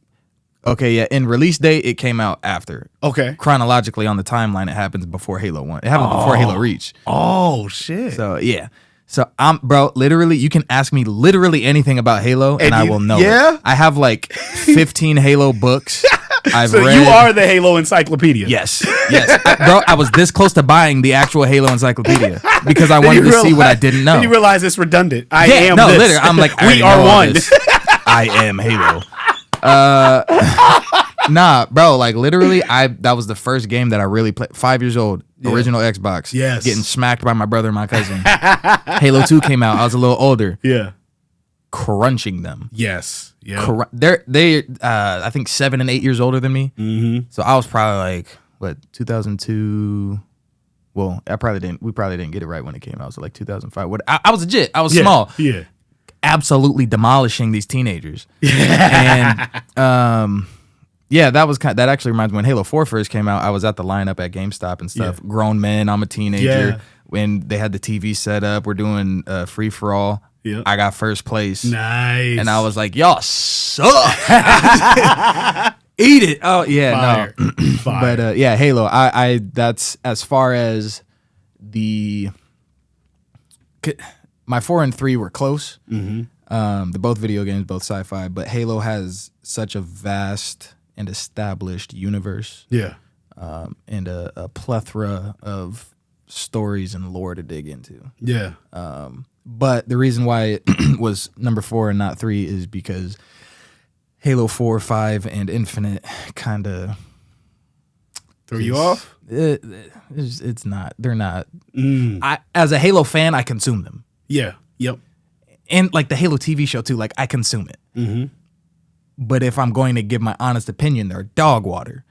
Okay, yeah. In release date, it came out after. Okay. Chronologically on the timeline, it happens before Halo 1. It happened before Halo Reach. Oh, shit. So, yeah. So, bro, literally, you can ask me literally anything about Halo, and I will know it. I have, like, 15 Halo books I've read. You are the Halo encyclopedia. Yes. Bro, I was this close to buying the actual Halo encyclopedia because I wanted to see what I didn't know. Then you realize it's redundant. I am no, this. literally, I'm like, we are one. I am Halo. Nah, bro, like literally, that was the first game that I really played. 5 years old, original Xbox. Yes. Getting smacked by my brother and my cousin. Halo 2 came out. I was a little older. Yeah. Crunching them. Yes. Yeah. They I think 7 and 8 years older than me. Mm-hmm. So I was probably like 2002. Well, we probably didn't get it right when it came out. So like 2005. I was legit. I was small. Yeah. absolutely demolishing these teenagers. And yeah, that actually reminds me when Halo 4 first came out, I was at the lineup at GameStop and stuff. Yeah. Grown men, I'm a teenager. Yeah. When they had the TV set up, we're doing free for all. Yep. I got first place. Nice. And I was like, y'all suck. Eat it. Oh yeah, Fire. No. Fire. But yeah, Halo. I that's as far as my 4 and 3 were close. Mm-hmm. They're both video games, both sci-fi, but Halo has such a vast and established universe. Yeah. And a plethora of stories and lore to dig into. Yeah. But the reason why it was number 4 and not 3 is because Halo 4, 5, and Infinite kind of throw you off. It's not. They're not. As a Halo fan, I consume them. Yeah. Yep. And like the Halo TV show too, like I consume it. Mm-hmm. But if I'm going to give my honest opinion, they're dog water.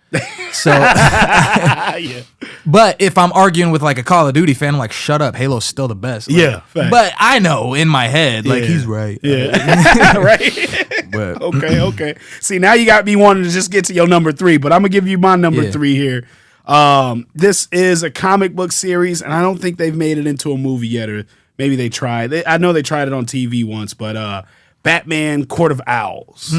So, yeah. But if I'm arguing with like a Call of Duty fan, I'm like, shut up, Halo's still the best. Like, yeah, fact. But I know in my head, like he's right. Yeah, right. But okay. See, now you got me wanting to just get to your number 3, but I'm gonna give you my number 3 here. This is a comic book series, and I don't think they've made it into a movie yet, or maybe they tried. I know they tried it on TV once, but Batman: Court of Owls.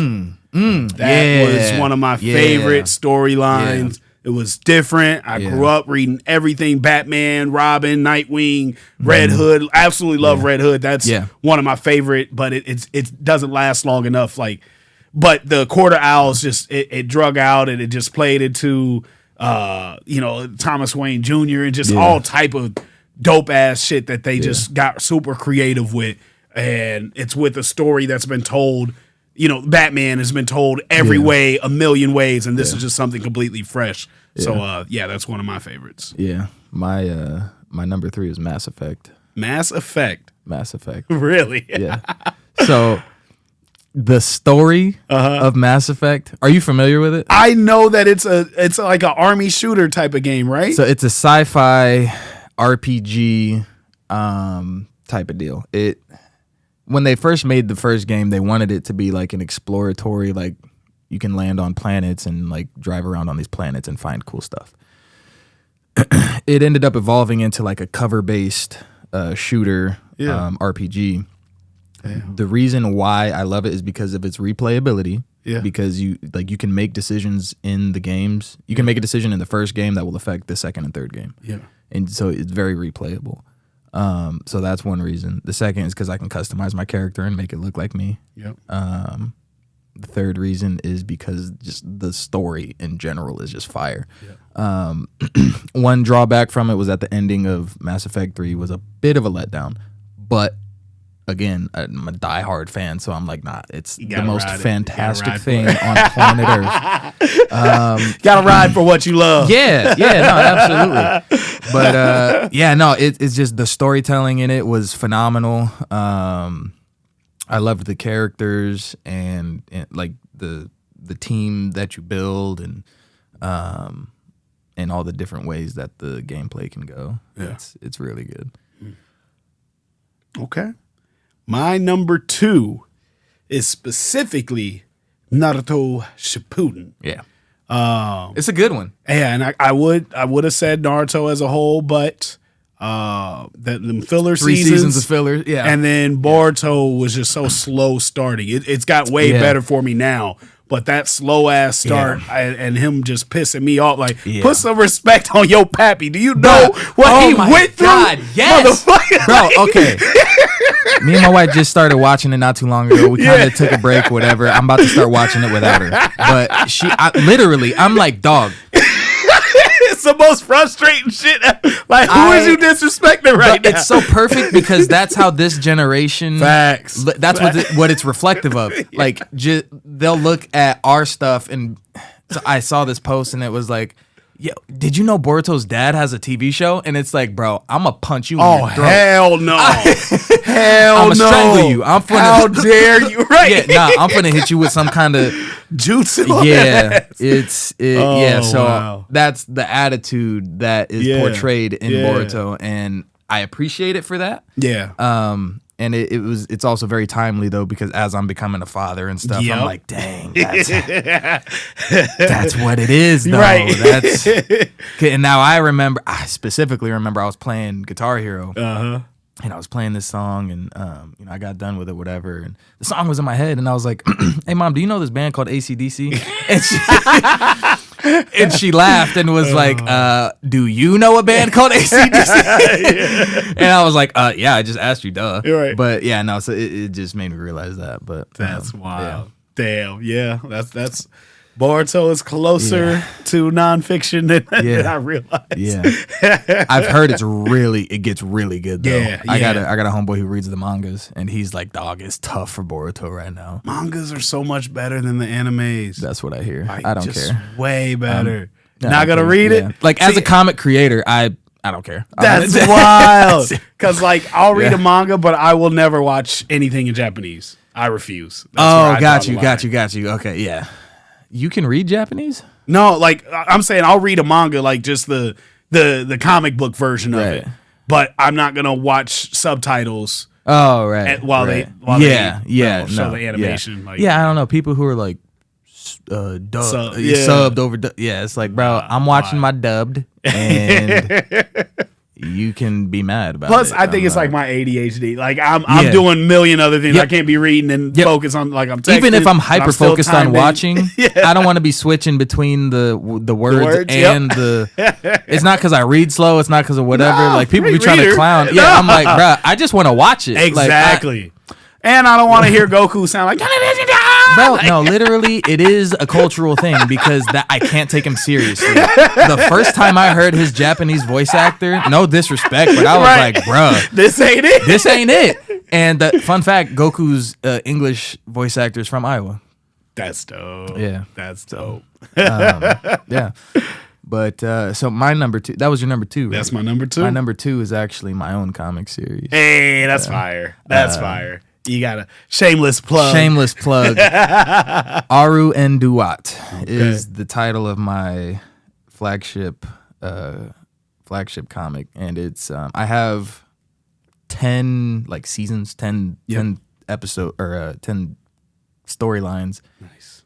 That was one of my favorite storylines. Yeah. It was different. I grew up reading everything: Batman, Robin, Nightwing, Red Hood. I absolutely love Red Hood. That's one of my favorite, but it doesn't last long enough. But the Court of Owls just it drug out, and it just played into Thomas Wayne Jr. and just all type of dope ass shit that they just got super creative with. And it's with a story that's been told, Batman has been told every way, a million ways, and this is just something completely fresh. Yeah. So, that's one of my favorites. Yeah. My number 3 is Mass Effect. Mass Effect? Mass Effect. Really? Yeah. So, the story of Mass Effect, are you familiar with it? I know that it's like an army shooter type of game, right? So, it's a sci-fi RPG type of deal. When they first made the first game, they wanted it to be like an exploratory, like you can land on planets and like drive around on these planets and find cool stuff. It ended up evolving into like a cover-based shooter RPG. Yeah. The reason why I love it is because of its replayability. Yeah. Because you can make decisions in the games. You can make a decision in the first game that will affect the second and third game. Yeah. And so it's very replayable. So that's one reason. The second is because I can customize my character and make it look like me. Yep. The third reason is because just the story in general is just fire. Yep. One drawback from it was that the ending of Mass Effect 3 was a bit of a letdown. But again, I'm a diehard fan, so I'm like, nah, it's the most fantastic thing on planet Earth. Gotta ride for what you love. Yeah, no, absolutely. But it's just the storytelling in it was phenomenal. I loved the characters and like the team that you build and all the different ways that the gameplay can go. Yeah. It's really good. Okay. My number 2 is specifically Naruto Shippuden. Yeah. It's a good one. Yeah, and I would have said Naruto as a whole, but the filler 3 seasons of filler, yeah. And then Boruto was just so slow starting. It's got way better for me now. But that slow ass start and him just pissing me off, like put some respect on your pappy. Do you know what he went through? Yes, bro. Okay. Me and my wife just started watching it not too long ago. We kind of took a break, whatever. I'm about to start watching it without her, but I'm like, dog. It's the most frustrating shit. Like, who is you disrespecting right now? It's so perfect because that's how this generation. Facts. That's what it's reflective of. Like, they'll look at our stuff, and so I saw this post, and it was like, "Yo, did you know Boruto's dad has a TV show?" And it's like, bro, I'm gonna punch you. Oh, in your throat. Hell no! Hell I'm no! Strangle you. How dare you? Right? Yeah, I'm gonna hit you with some kind of jutsu. Yeah, So that's the attitude that is portrayed in Boruto, and I appreciate it for that. Yeah. And it's also very timely though, because as I'm becoming a father and stuff, I'm like, dang, that's what it is though. Right. And now I specifically remember I was playing Guitar Hero. And I was playing this song, and I got done with it, whatever. And the song was in my head, and I was like, "Hey, Mom, do you know this band called AC/DC?" And she laughed and was like, "Do you know a band called AC/DC?" And I was like, "Yeah, I just asked you, duh." Right. But yeah, no. So it just made me realize that. But that's wild. Yeah. Damn. Yeah. That's. Boruto is closer to nonfiction than I realized. Yeah, I've heard it gets really good though. Yeah, I got a homeboy who reads the mangas, and he's like, "Dog, it's tough for Boruto right now." Mangas are so much better than the animes. That's what I hear. Like, I don't just care. Way better. Not gonna read it. Like as a comic creator, I don't care. That's wild. Because like I'll read a manga, but I will never watch anything in Japanese. I refuse. Got you. Okay, yeah. You can read Japanese? No, like I'm saying, I'll read a manga, like just the comic book version of it, but I'm not gonna watch subtitles. Oh, right. While they show the animation. Yeah. Like, I don't know. People who are like subbed over. Yeah, it's like, bro, I'm watching my dubbed, and you can be mad about it. Plus, I think it's like my ADHD. Like I'm doing a million other things. I can't be reading and focus on like I'm texting. Even if I'm hyper focused on watching, I don't want to be switching between the words and the. It's not because I read slow. It's not because of whatever. Like people be trying to clown. Yeah, I'm like, bro, I just want to watch it. Exactly. And I don't want to hear Goku sound like. Bro, no, literally, it is a cultural thing because that I can't take him seriously. The first time I heard his Japanese voice actor, no disrespect, but I was like, bro, this ain't it. This ain't it. And the fun fact, Goku's English voice actor is from Iowa. That's dope. Yeah, that's dope. Yeah. But so my number 2, that was your number 2, right? That's my number 2. My number 2 is actually my own comic series. Hey, that's fire. That's fire. You got a shameless plug. Aru and Duat is the title of my flagship comic, and it's I have 10 like seasons, 10 episode or 10 storylines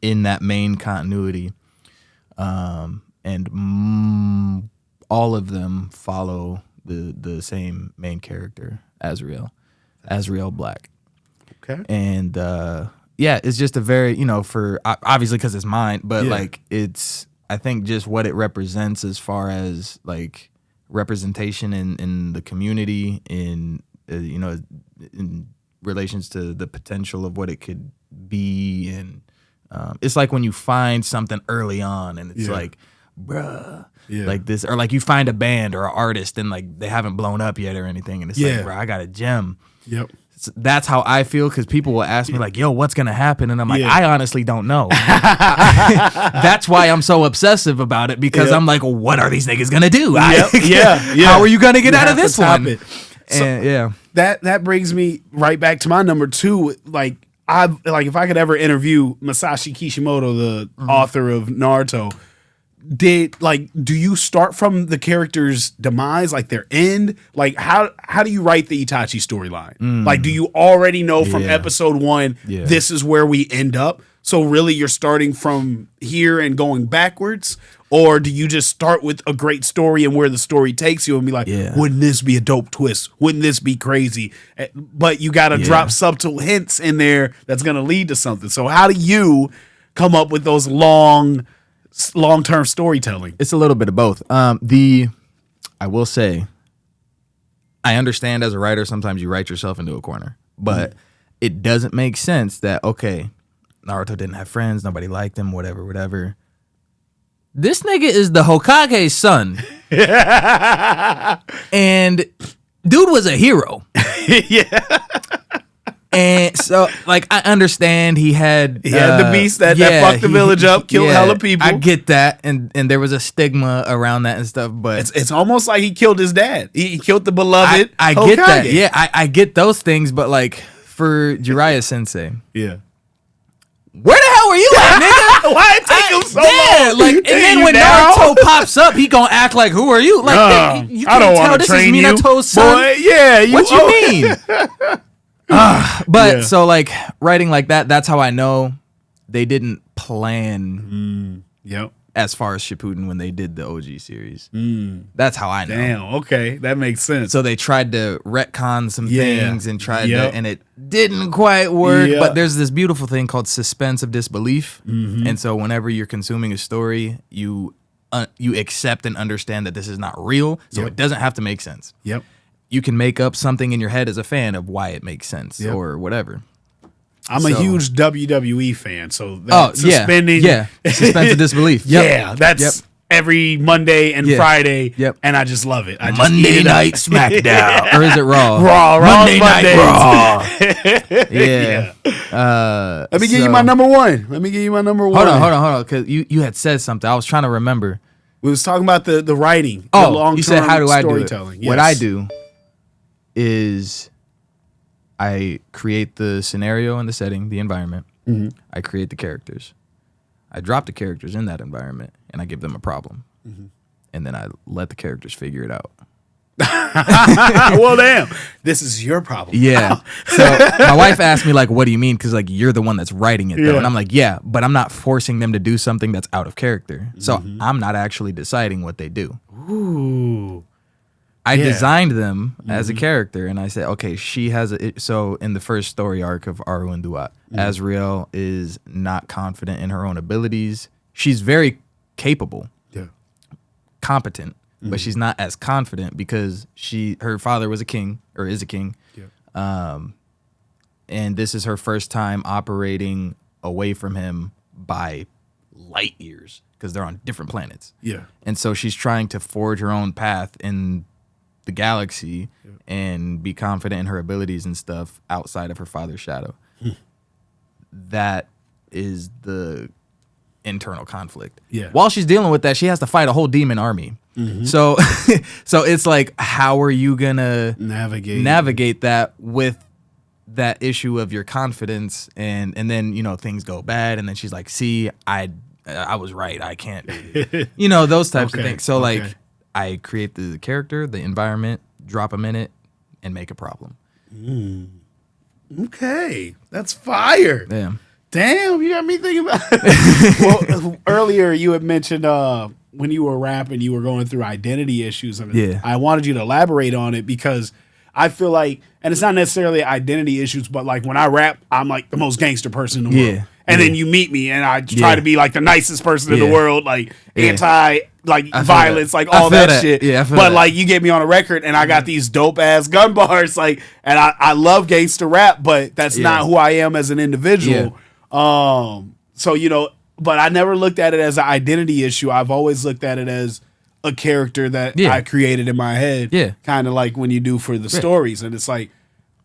in that main continuity, and all of them follow the same main character, Azrael Black. Okay. And it's just a very, for obviously because it's mine, but like it's, I think just what it represents as far as like representation in the community, in in relations to the potential of what it could be, and it's like when you find something early on and it's like, bruh. Yeah. Like this, or like you find a band or an artist and like they haven't blown up yet or anything, and it's like, bro, I got a gem. Yep. So that's how I feel, because people will ask me like, yo, what's gonna happen? And I'm like, I honestly don't know. That's why I'm so obsessive about it, because I'm like, well, what are these niggas gonna do? How are you gonna get out of this one? So that brings me right back to my number 2. Like if I could ever interview Masashi Kishimoto, the author of Naruto, do you start from the character's demise, like their end? Like how do you write the Itachi storyline? Like, do you already know from episode 1 this is where we end up? So really you're starting from here and going backwards? Or do you just start with a great story and where the story takes you and be like, wouldn't this be a dope twist? Wouldn't this be crazy? But you got to drop subtle hints in there that's going to lead to something. So how do you come up with those long-term storytelling? It's a little bit of both. I will say, I understand as a writer, sometimes you write yourself into a corner, but it doesn't make sense that, okay, Naruto didn't have friends, nobody liked him, whatever. This nigga is the Hokage's son. And dude was a hero. And so, like, I understand he had the beast that fucked the village up, killed hella people. I get that, and there was a stigma around that and stuff. But it's almost like he killed his dad. He killed the beloved. I get that. Yeah, I get those things. But like for Jiraiya Sensei, where the hell were you at, nigga? Why it take him so long? Like, and then when Naruto pops up, he gonna act like, "Who are you?" Like, you I don't can't tell want to this train is Minato's you, son. boy. Yeah, what you mean? But so like writing like that, that's how I know they didn't plan as far as Shippuden when they did the OG series. That's how I know. Damn, okay. That makes sense. So they tried to retcon some things and tried to, and it didn't quite work. But there's this beautiful thing called suspense of disbelief. And so whenever you're consuming a story, you accept and understand that this is not real. So it doesn't have to make sense. You can make up something in your head as a fan of why it makes sense or whatever. I'm a huge WWE fan, so that suspending, suspense of disbelief. That's every Monday and Friday, and I just love it. I just Monday Night SmackDown, or is it Raw? Monday Night Raw. Let me give you my number one. Hold on, because you had said something. I was trying to remember. We was talking about the writing. Oh, the long-term you said how do I do it? Yes. What I do is I create the scenario and the setting, the environment. I create the characters. I drop the characters in that environment, and I give them a problem. And then I let the characters figure it out. Well, damn. This is your problem. Yeah. So my wife asked me, like, what do you mean? Because, like, you're the one that's writing it, though. And I'm like, yeah, but I'm not forcing them to do something that's out of character. So I'm not actually deciding what they do. Ooh. I designed them as a character, and I said, okay, she has so in the first story arc of Aru and Duat, Azrael is not confident in her own abilities. She's very capable, competent, but she's not as confident because her father was a king, or is a king. And this is her first time operating away from him by light years because they're on different planets. And so she's trying to forge her own path in the galaxy and be confident in her abilities and stuff outside of her father's shadow. That is the internal conflict. While she's dealing with that, she has to fight a whole demon army. So so it's like, how are you gonna navigate that with that issue of your confidence, and then things go bad, and then she's like, see, I was right, I can't do it. Those types of things. So like I create the character, the environment, drop them in it, and make a problem. Okay, that's fire. Damn, you got me thinking about Well, earlier you had mentioned when you were rapping, you were going through identity issues. And I wanted you to elaborate on it because I feel like, and it's not necessarily identity issues, but like when I rap, I'm like the most gangster person in the world. And then you meet me, and I try to be like the nicest person in the world, like anti, like violence, like all that shit. But like you get me on a record, and I got these dope ass gun bars, like, and I love gangster rap, but that's not who I am as an individual. So but I never looked at it as an identity issue. I've always looked at it as a character that I created in my head. Kind of like when you do for the stories, and it's like,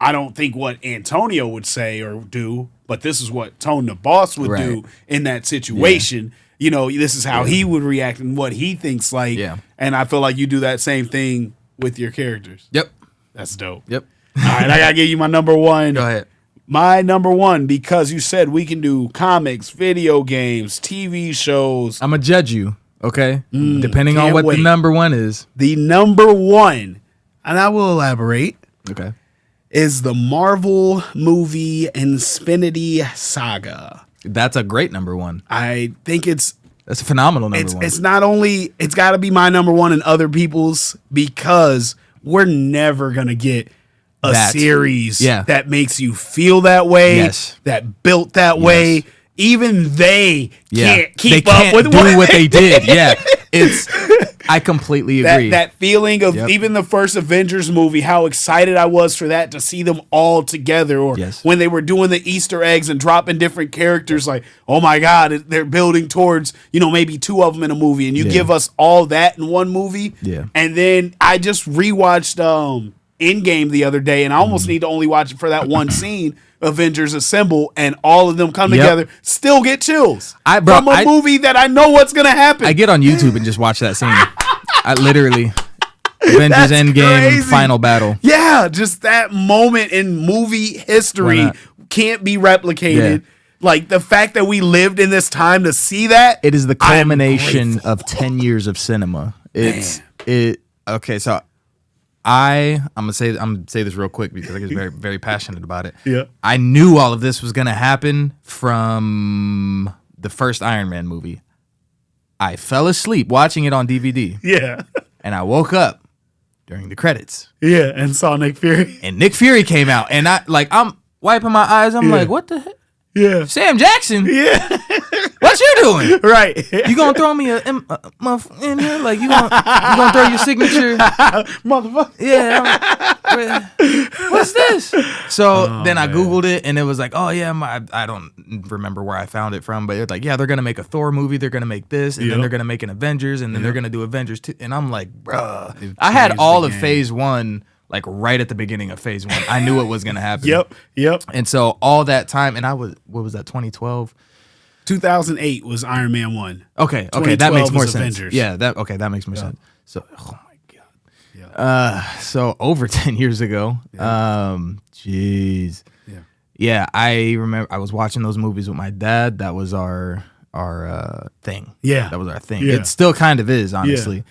I don't think what Antonio would say or do, but this is what Tone the Boss would do in that situation. This is how he would react and what he thinks like. And I feel like you do that same thing with your characters. That's dope. All right, I got to give you my number one. Go ahead. My number one, because you said we can do comics, video games, TV shows. I'm going to judge you, okay? Depending on what the number one is. The number one, and I will elaborate. Okay. Is the Marvel movie Infinity Saga. That's a great number one. I think that's a phenomenal number one. It's not only, it's got to be my number one and other people's, because we're never going to get a series that makes you feel that way, that built that way. Even they can't keep up with what they did. I completely agree. That feeling of even the first Avengers movie, how excited I was for that, to see them all together, or when they were doing the Easter eggs and dropping different characters, like, oh my God, they're building towards, maybe two of them in a movie, and you give us all that in one movie. And then I just rewatched Endgame the other day, and I almost need to only watch it for that one scene. Avengers assemble and all of them come together, still get chills from a movie that I know what's gonna happen. I get on YouTube and just watch that scene. I literally Avengers Endgame final battle. Just that moment in movie history can't be replicated. Like the fact that we lived in this time to see that, it is the culmination of 10 years of cinema. Okay, so I'm gonna say this real quick because I get very very passionate about it. Yeah. I knew all of this was gonna happen from the first Iron Man movie. I fell asleep watching it on DVD. Yeah. And I woke up during the credits. Yeah, and saw Nick Fury. And Nick Fury came out, and I'm wiping my eyes. I'm like, what the heck? Yeah. Sam Jackson? Yeah. What you doing? Right. You gonna throw me a in here? Like you gonna throw your signature? Motherfucker. Yeah. What's this? So then I Googled it, and it was like, oh yeah, I don't remember where I found it from, but it's like, yeah, they're gonna make a Thor movie, they're gonna make this, and then they're gonna make an Avengers, and then they're gonna do Avengers 2. And I'm like, bruh. I had all of Phase 1 like right at the beginning of Phase 1. I knew it was gonna happen. Yep. And so all that time, and what was that, 2012? 2008 was Iron Man 1. Okay, that makes more sense. Avengers. Yeah, that makes more sense. So, oh my god. Yeah. So over 10 years ago. Jeez. Yeah, I remember I was watching those movies with my dad. That was our thing. Yeah. That was our thing. Yeah. It still kind of is, honestly.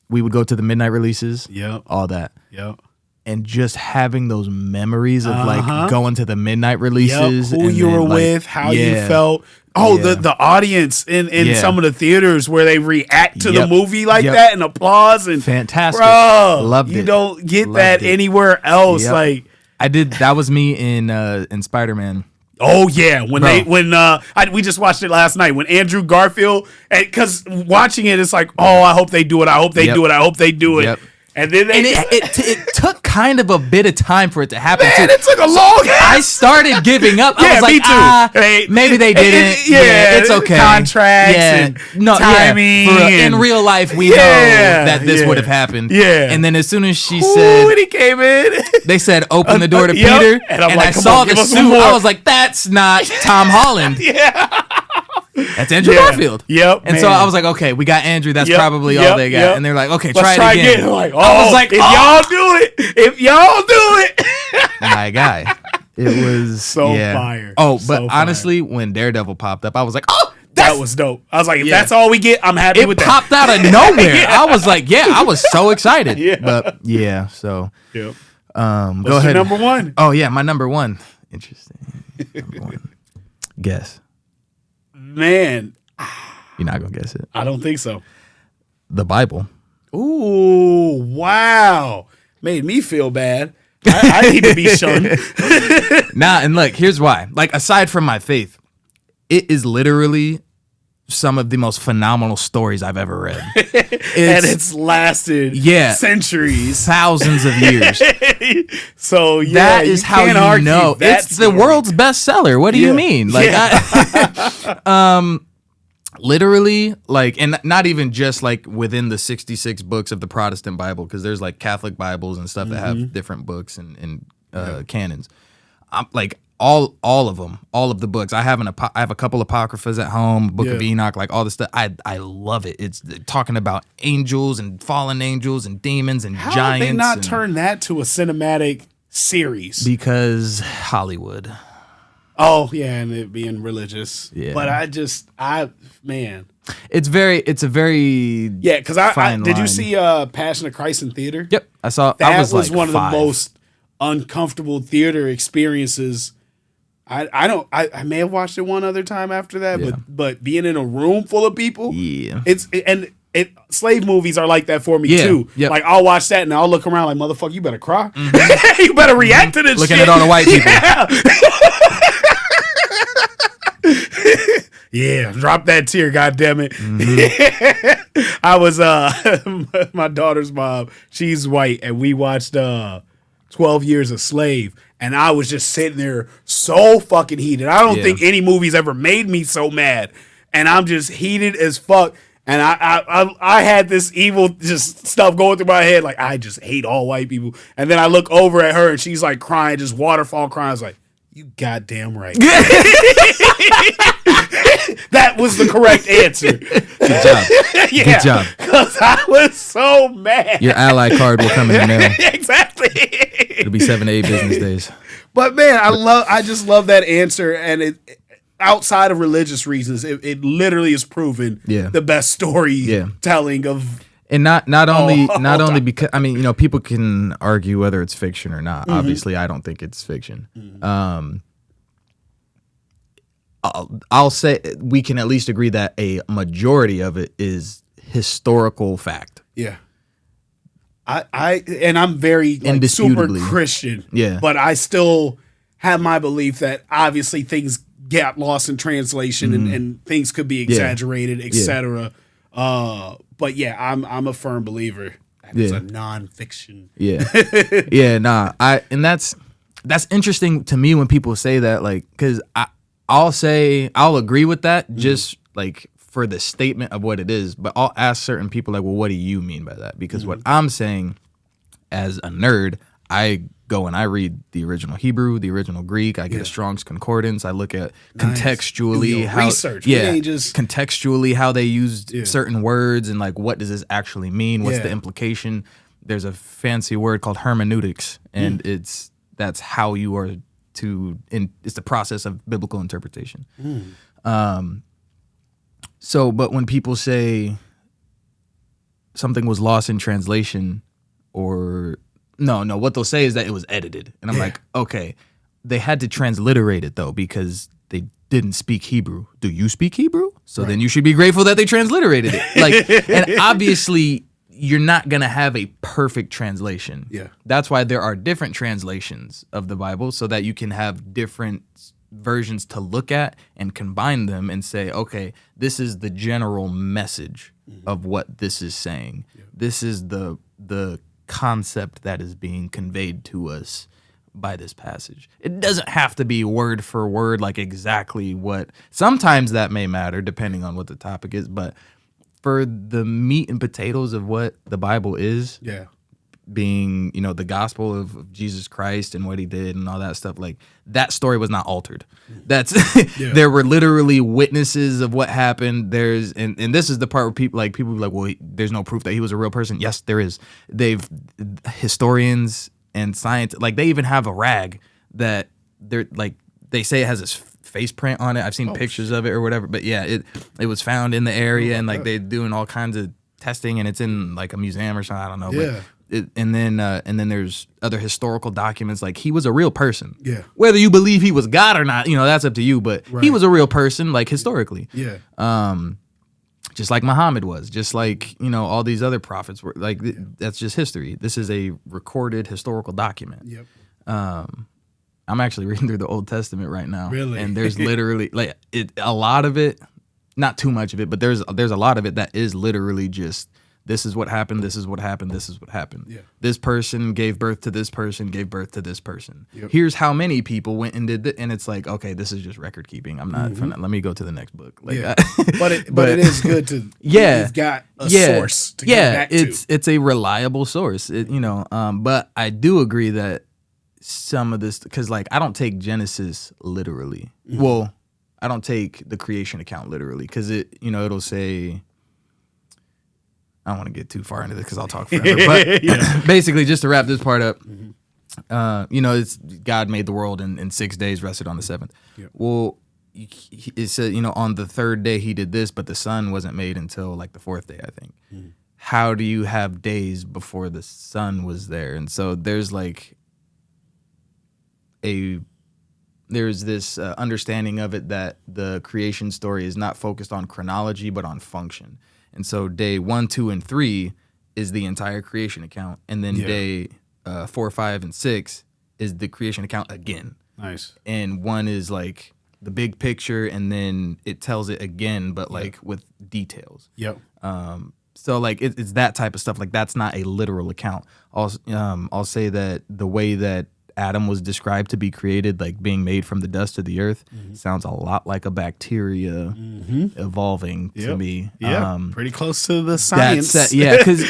We would go to the midnight releases. Yep. All that. Yep. And just having those memories of like going to the midnight releases, who and you then, were like, with, how you felt. Oh, Yeah. the audience in some of the theaters where they react to the Yep. movie like Yep. that and applause and Fantastic. bro, Loved you it. don't get Loved that it. anywhere else. Yep. Like, I did. That was me in Spider-Man. oh yeah, when Bro. we just watched it last night when Andrew Garfield, because watching it, it's like, oh, I hope they do it. I hope they Yep. do it. I hope they do it. Yep. And then And it took kind of a bit of time for it to happen. man, too. it took a long. I started giving up. I Yeah, was like, me too. Hey, maybe they didn't. yeah, It's okay. contracts and timing For real. In and- real life, we know that this would have happened. Yeah. And then as soon as she Ooh, said, when he came in, they said, open the door to Yep. Peter, And I'm and like, I come saw on, the give us some suit. more. I was like, that's not Tom Holland. yeah, That's Andrew Yeah. Garfield. Yep, And so man. I was like, okay, we got Andrew. That's Yep, probably all yep, they got. yep. And they're like, okay, let's try it again. Like, I was like, if y'all do it, my guy. It was So fire. Oh, So but fire. honestly, when Daredevil popped up, I was like, oh, that was dope. I was like, if Yeah. that's all we get, I'm happy it with popped that. out of nowhere. Yeah. I was like, I was so excited. Yeah. But yeah, so Yep. go What's ahead. your number one? Oh yeah, my number one. Interesting. Number one. Guess. Man, You're not gonna guess it. I don't think so. The Bible. Ooh, wow. Made me feel bad. I need to be shunned. Nah, and look, here's why. Like, aside from my faith, it is literally some of the most phenomenal stories I've ever read. And it's lasted centuries. Thousands of years. So yeah, That is how can't you argue know. that It's the story. world's bestseller. What do you mean? Like, literally, like, and not even just like within the 66 books of the Protestant Bible, because there's like Catholic Bibles and stuff that have different books and canons. Like all of them, all of the books. I have a couple apocryphas at home, Book of Enoch, like all this stuff. I love it. It's talking about angels and fallen angels and demons and How giants. did they not and- turn that to a cinematic series? Because Hollywood. Oh yeah, and it being religious. Yeah. But man. It's a very Yeah, because I fine did you line. see Passion of Christ in theater? Yep, I saw. That I was, was like one 5. of the most uncomfortable theater experiences. I may have watched it one other time after that, Yeah. but being in a room full of people, Yeah. slave movies are like that for me Yeah, too. yep. Like I'll watch that and I'll look around like, motherfucker, you better cry. You better react to this Looking shit. at all the white people. Yeah, drop that tear, goddammit. Mm-hmm. I was my daughter's mom, she's white, and we watched 12 Years a Slave, and I was just sitting there so fucking heated. I don't think any movie's ever made me so mad. And I'm just heated as fuck. And I had this evil just stuff going through my head, like I just hate all white people. And then I look over at her and she's like crying, just waterfall crying. I was like, you goddamn right. That was the correct answer. Good job. Yeah, Good job. because I was so mad. Your ally card will come in the mail. Exactly. It'll be 7 to 8 business days. But man, I just love that answer, and it outside of religious reasons, it literally is proven Yeah. the best storytelling of And not only because I mean, you know, people can argue whether it's fiction or not. Obviously, I don't think it's fiction. I'll say we can at least agree that a majority of it is historical fact. Yeah. I'm very like, super Christian. Yeah. But I still have my belief that obviously things get lost in translation and things could be exaggerated, etc. But yeah, I'm a firm believer that it's a nonfiction. Yeah. Yeah, nah. And that's interesting to me when people say that, like, because I'll agree with that just like for the statement of what it is, but I'll ask certain people like, well, what do you mean by that? Because what I'm saying as a nerd, I go and I read the original Hebrew, the original Greek. I get a Strong's Concordance. I look at contextually how research. Contextually how they used certain words and like what does this actually mean? What's the implication? There's a fancy word called hermeneutics, and that's how you are it's the process of biblical interpretation. So, but when people say something was lost in translation, or no, what they'll say is that it was edited, and I'm like, okay, they had to transliterate it though because they didn't speak Hebrew. Do you speak Hebrew? So then you should be grateful that they transliterated it. Like, and obviously you're not gonna have a perfect translation. Yeah, that's why there are different translations of the Bible so that you can have different versions to look at and combine them and say, okay, this is the general message of what this is saying. This is the concept that is being conveyed to us by this passage. It doesn't have to be word for word, like exactly what. Sometimes that may matter depending on what the topic is, but for the meat and potatoes of what the Bible is, being, you know, the gospel of Jesus Christ and what he did and all that stuff, like that story was not altered. That's there were literally witnesses of what happened. There's and this is the part where people be like, well, there's no proof that he was a real person. Yes, there is. Historians and science, like they even have a rag that they're like, they say it has his face print on it. I've seen pictures of it or whatever, but yeah, it was found in the area and like they're doing all kinds of testing and it's in like a museum or something. I don't know. But and then there's other historical documents, like he was a real person. Yeah. Whether you believe he was God or not, you know, that's up to you. But he was a real person, like historically. Yeah. Just like Muhammad was, just like, you know, all these other prophets were. Like that's just history. This is a recorded historical document. Yep. I'm actually reading through the Old Testament right now. Really? And there's literally like a lot of it, not too much of it, but there's a lot of it that is literally just, this is what happened, this is what happened, this is what happened. Yeah. This person gave birth to this person, gave birth to this person. Yep. Here's how many people went and did it. And it's like, okay, this is just record keeping. I'm not, let me go to the next book. Like, but it is good to, you've got a source to go back to. It's a reliable source, you know, but I do agree that some of this, because like I don't take Genesis literally. Well, I don't take the creation account literally because it'll say, I don't want to get too far into this because I'll talk forever. But basically, just to wrap this part up, it's God made the world in 6 days, rested on the seventh. Yep. Well, it said, on the third day he did this, but the sun wasn't made until like the fourth day, I think. How do you have days before the sun was there? And so there's like there's this understanding of it that the creation story is not focused on chronology, but on function. And so day 1, 2, and 3 is the entire creation account. And then day 4, 5, and 6 is the creation account again. Nice. And 1 is like the big picture, and then it tells it again, but like with details. Yep. So like it's that type of stuff. Like that's not a literal account. I'll say that the way that Adam was described to be created, like being made from the dust of the earth, sounds a lot like a bacteria evolving to me. Yeah, pretty close to the science. Because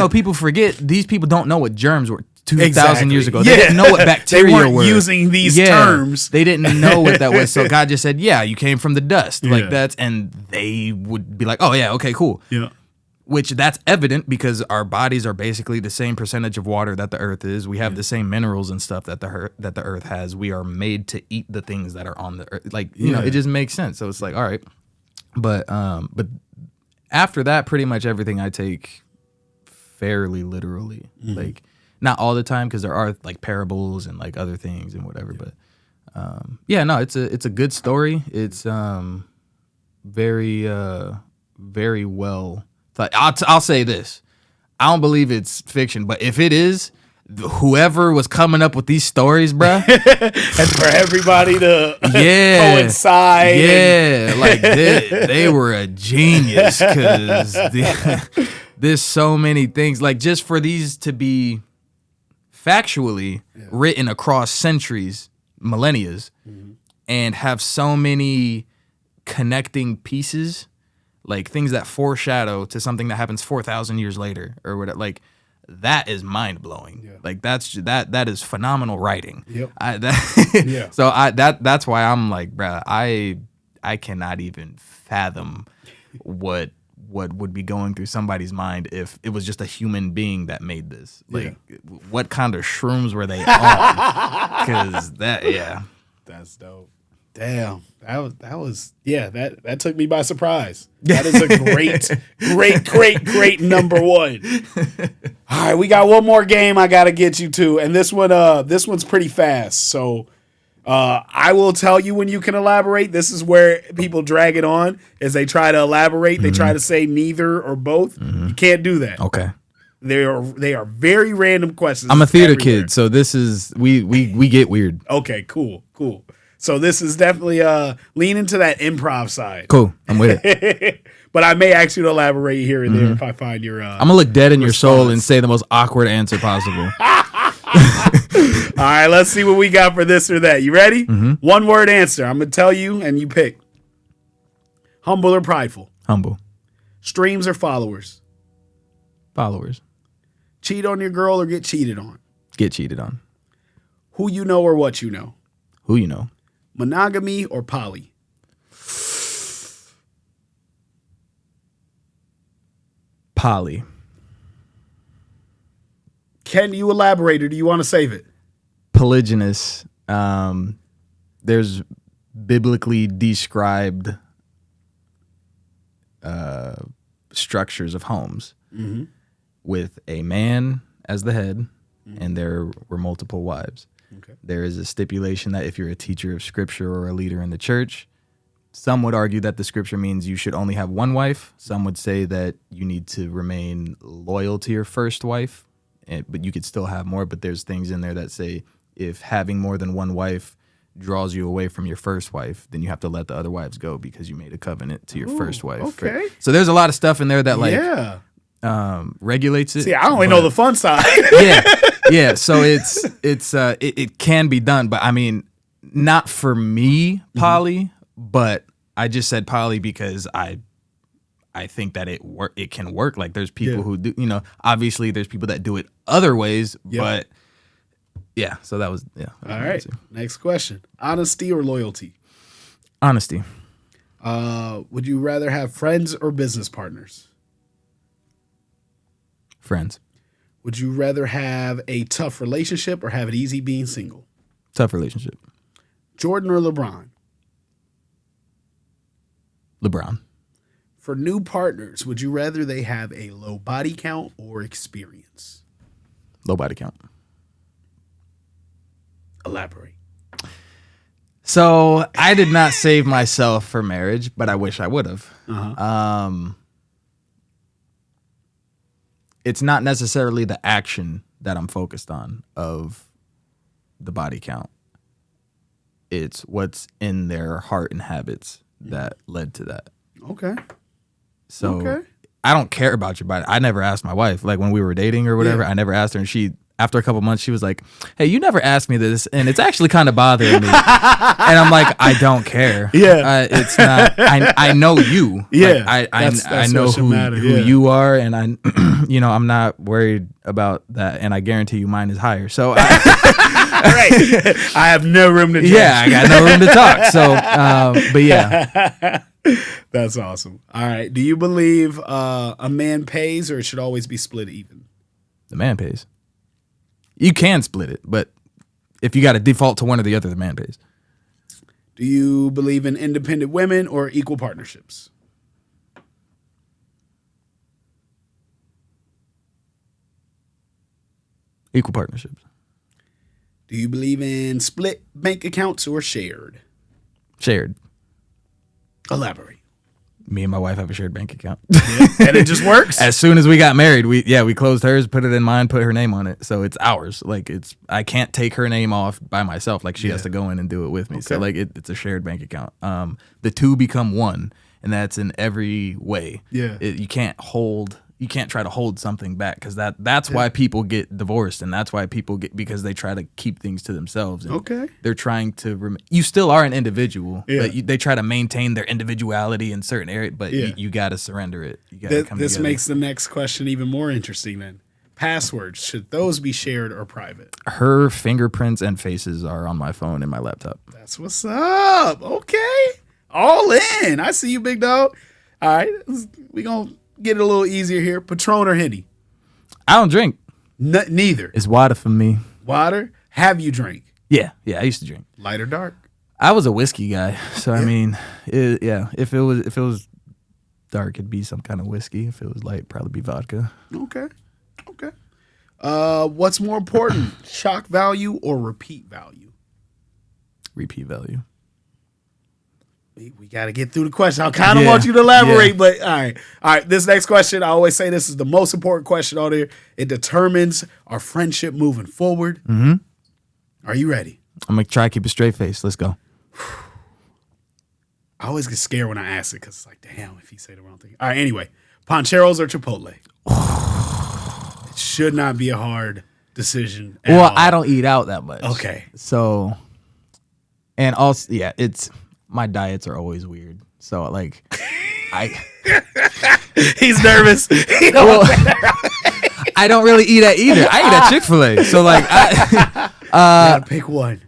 people forget these people don't know what germs were 2,000 years ago. They didn't know what bacteria they weren't using these terms. They didn't know what that was. So God just said, "Yeah, you came from the dust." Like that's, and they would be like, "Oh yeah, okay, cool." Yeah. Which that's evident because our bodies are basically the same percentage of water that the earth is. We have the same minerals and stuff that the earth has. We are made to eat the things that are on the earth. Like, it just makes sense. So it's like, all right. But after that, pretty much everything I take fairly literally. Like, not all the time, because there are like parables and like other things and whatever. But no, it's a good story. It's very very well. I'll say this: I don't believe it's fiction, but if it is, whoever was coming up with these stories, bruh, and for everybody to coincide. Yeah, like they were a genius, because there's so many things. Like, just for these to be factually written across centuries, millennia, and have so many connecting pieces, like things that foreshadow to something that happens 4,000 years later or whatever. Like, that is mind blowing. Yeah. Like, that is phenomenal writing. Yep. So that's why I'm like, bruh, I cannot even fathom what would be going through somebody's mind if it was just a human being that made this. Like, what kind of shrooms were they on? Because that's dope. Damn, that took me by surprise. That is a great number one. All right, we got one more game I got to get you to, and this one's pretty fast. So, I will tell you when you can elaborate. This is where people drag it on as they try to elaborate. They try to say neither or both. You can't do that. Okay. They are very random questions. I'm a theater kid, so this is we get weird. Okay, cool. So this is definitely lean into that improv side. Cool, I'm with it. But I may ask you to elaborate here and there if I find your. I'm gonna look dead in your soul and say the most awkward answer possible. All right, let's see what we got for this or that. You ready? One word answer. I'm gonna tell you, and you pick. Humble or prideful? Humble. Streams or followers? Followers. Cheat on your girl or get cheated on? Get cheated on. Who you know or what you know? Who you know? Monogamy or poly? Poly. Can you elaborate, or do you want to save it? Polygynous. There's biblically described structures of homes with a man as the head, and there were multiple wives. Okay. There is a stipulation that if you're a teacher of scripture or a leader in the church, some would argue that the scripture means you should only have one wife. Some would say that you need to remain loyal to your first wife, but you could still have more. But there's things in there that say if having more than one wife draws you away from your first wife, then you have to let the other wives go because you made a covenant to your first wife. Okay. So there's a lot of stuff in there that regulates it. See, I only know the fun side. Yeah. So it can be done, but I mean, not for me, poly, but I just said poly because I think that it can work. Like, there's people who do, obviously there's people that do it other ways, but yeah. So that was All right. Next question: honesty or loyalty? Honesty. Would you rather have friends or business partners? Friends. Would you rather have a tough relationship or have it easy being single? Tough relationship. Jordan or LeBron? LeBron. For new partners, would you rather they have a low body count or experience? Low body count. Elaborate. So I did not save myself for marriage, but I wish I would have. It's not necessarily the action that I'm focused on of the body count. It's what's in their heart and habits that led to that. Okay. So I don't care about your body. I never asked my wife, like when we were dating or whatever, I never asked her, and she, after a couple months, she was like, "Hey, you never asked me this, and it's actually kind of bothering me." And I'm like, "I don't care. It's not. I know you. Like, I know who you are, and I'm not worried about that. And I guarantee you, mine is higher. So, right, I have no room to judge. Yeah, I got no room to talk. So, but yeah, that's awesome. All right, do you believe a man pays, or it should always be split even? The man pays. You can split it, but if you got to default to one or the other, the man pays. Do you believe in independent women or equal partnerships? Equal partnerships. Do you believe in split bank accounts or shared? Shared. Elaborate. Me and my wife have a shared bank account. And it just works? As soon as we got married, we closed hers, put it in mine, put her name on it. So it's ours. Like I can't take her name off by myself. Like she has to go in and do it with me. Okay. So like it's a shared bank account. The two become one, and that's in every way. Yeah. You can't try to hold something back, because that's why people get divorced, and that's why people because they try to keep things to themselves. And they're trying to you still are an individual, but they try to maintain their individuality in certain areas, but you got to surrender it. You got to come This together. makes the next question even more interesting then. Passwords, should those be shared or private? Her fingerprints and faces are on my phone and my laptop. That's what's up. Okay. All in. I see you, big dog. All right. We going to get it a little easier here. Patron or Henny? I don't drink. Neither. It's water for me. Water? Have you drank? Yeah, I used to drink. Light or dark? I was a whiskey guy, so I mean, if it was dark, it'd be some kind of whiskey. If it was light, probably be vodka. Okay. What's more important, shock value or repeat value? Repeat value. We got to get through the question. I kind of want you to elaborate, but all right. This next question, I always say this is the most important question on here. It determines our friendship moving forward. Mm-hmm. Are you ready? I'm going to try to keep a straight face. Let's go. I always get scared when I ask it, because it's like, damn, if he say the wrong thing. All right, anyway. Pancheros or Chipotle? It should not be a hard decision at all. I don't eat out that much. Okay. So, and also, my diets are always weird. So, like, He's nervous. I don't really eat at either. I eat at Chick-fil-A. So, like, you gotta pick one.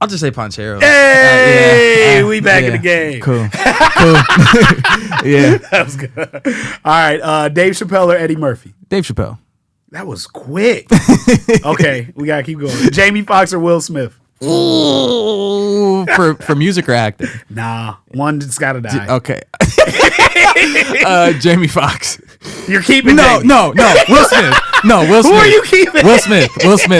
I'll just say Panchero. Hey, we back in the game. Cool. Yeah. That was good. All right. Dave Chappelle or Eddie Murphy? Dave Chappelle. That was quick. Okay, we gotta keep going. Jamie Foxx or Will Smith? Ooh, for music or acting? Nah, one just gotta die. Okay. Jamie Foxx. You're keeping No, Will Smith. No, Will Smith. Who are you keeping? Will Smith.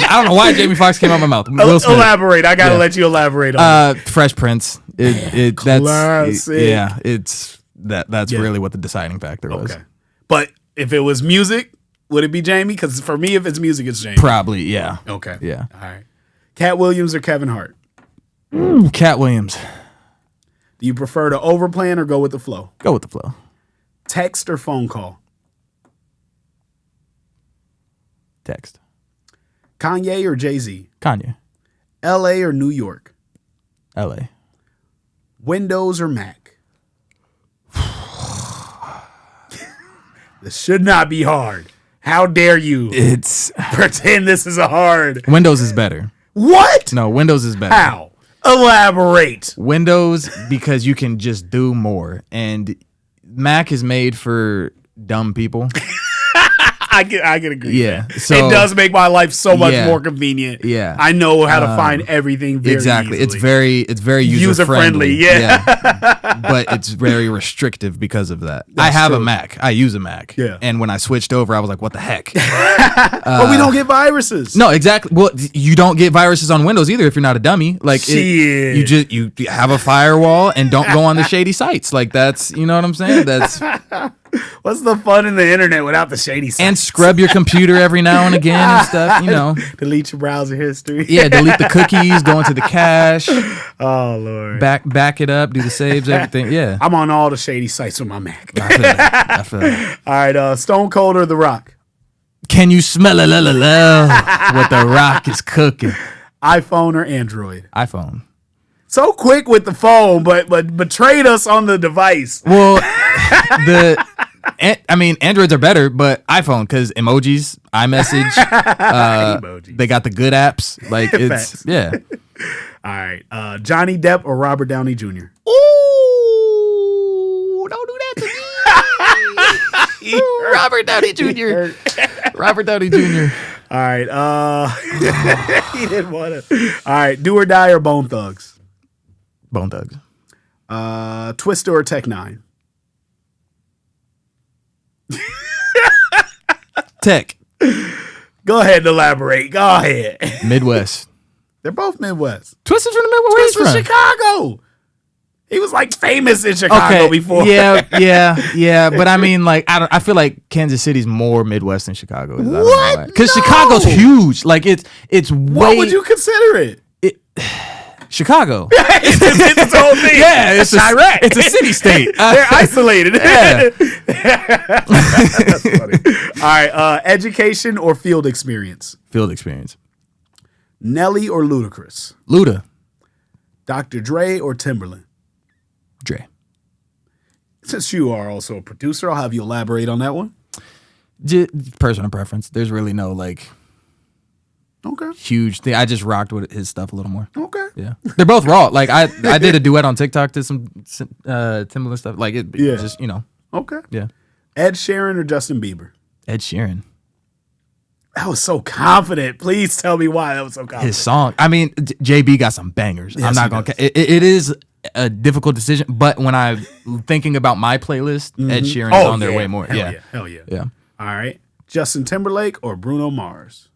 I don't know why Jamie Foxx came out my mouth. Will Smith. Elaborate. I gotta let you elaborate on it. Fresh Prince. That's Classic. That's really what the deciding factor was. Okay. But if it was music, would it be Jamie? Because for me, if it's music, it's Jamie. Probably, yeah. Okay. Yeah. All right. Cat Williams or Kevin Hart? Cat Williams. Do you prefer to overplan or go with the flow? Go with the flow. Text or phone call? Text. Kanye or Jay-Z? Kanye. LA or New York? LA. Windows or Mac? This should not be hard. How dare you pretend this is a hard... Windows is better. What? No, Windows is better. How? Elaborate. Windows, because you can just do more. And Mac is made for dumb people. I can agree. Yeah. So it does make my life so much more convenient. Yeah. I know how to find everything very exactly. easily. It's very user friendly. Yeah. But it's very restrictive because of that. That's I have true. a Mac. I use a Mac. Yeah. And when I switched over, I was like, what the heck? But we don't get viruses. No, exactly. Well, you don't get viruses on Windows either if you're not a dummy. Like you have a firewall and don't go on the shady sites. Like that's, you know what I'm saying? That's what's the fun in the internet without the shady sites? And scrub your computer every now and again and stuff, you know. Delete your browser history. Yeah, delete the cookies, go into the cache. Oh Lord. Back it up, do the saves, everything. Yeah. I'm on all the shady sites with my Mac. I feel that. All right, Stone Cold or The Rock? Can you smell it? What The Rock is cooking? iPhone or Android? iPhone. So quick with the phone, but betrayed us on the device. Well, Androids are better, but iPhone, because emojis, iMessage, Emojis. they got the good apps. Like it's yeah. All right, Johnny Depp or Robert Downey Jr.? Ooh, don't do that to me. Robert Downey Jr. Robert Downey Jr. All right, he didn't want to. All right, Do or Die or Bone Thugs? Bone Thugs. Twister or Tech 9? Tech. Go ahead and elaborate. Go ahead. Midwest. They're both Midwest. Twisted from the Midwest. Where Twist he's from from? Chicago. He was like famous in Chicago before. Yeah. But I mean, like, I feel like Kansas City's more Midwest than Chicago is. What? Because No. Chicago's huge. Like, it's way. What would you consider it? Chicago. It's its own thing. Yeah, it's Chirac. It's a city state. They're isolated. Yeah. That's funny. All right. Education or field experience? Field experience. Nelly or Ludacris? Luda. Dr. Dre or Timberland? Dre. Since you are also a producer, I'll have you elaborate on that one. Personal preference. There's really no like Okay. huge thing. I just rocked with his stuff a little more. Okay. Yeah, they're both raw. Like I did a duet on TikTok to some Timberland stuff. Like it, Yeah. just Okay. yeah. Ed Sheeran or Justin Bieber? Ed Sheeran. That was so confident. Please tell me why that was so confident. His song. I mean, JB got some bangers. Yes, I'm not he gonna. does. It is a difficult decision, but when I'm thinking about my playlist, Ed Sheeran is on there way more. Hell Yeah. Hell yeah. Yeah. All right. Justin Timberlake or Bruno Mars?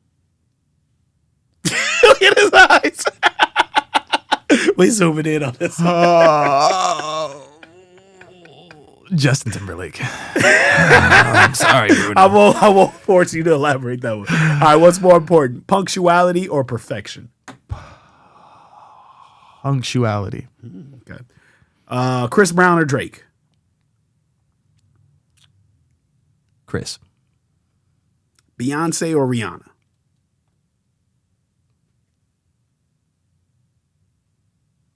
Look at his eyes. We zooming in on this. Justin Timberlake. I'm sorry, Bruno. I won't force you to elaborate that one. All right. What's more important, punctuality or perfection? Punctuality. Okay. Chris Brown or Drake? Chris. Beyonce or Rihanna?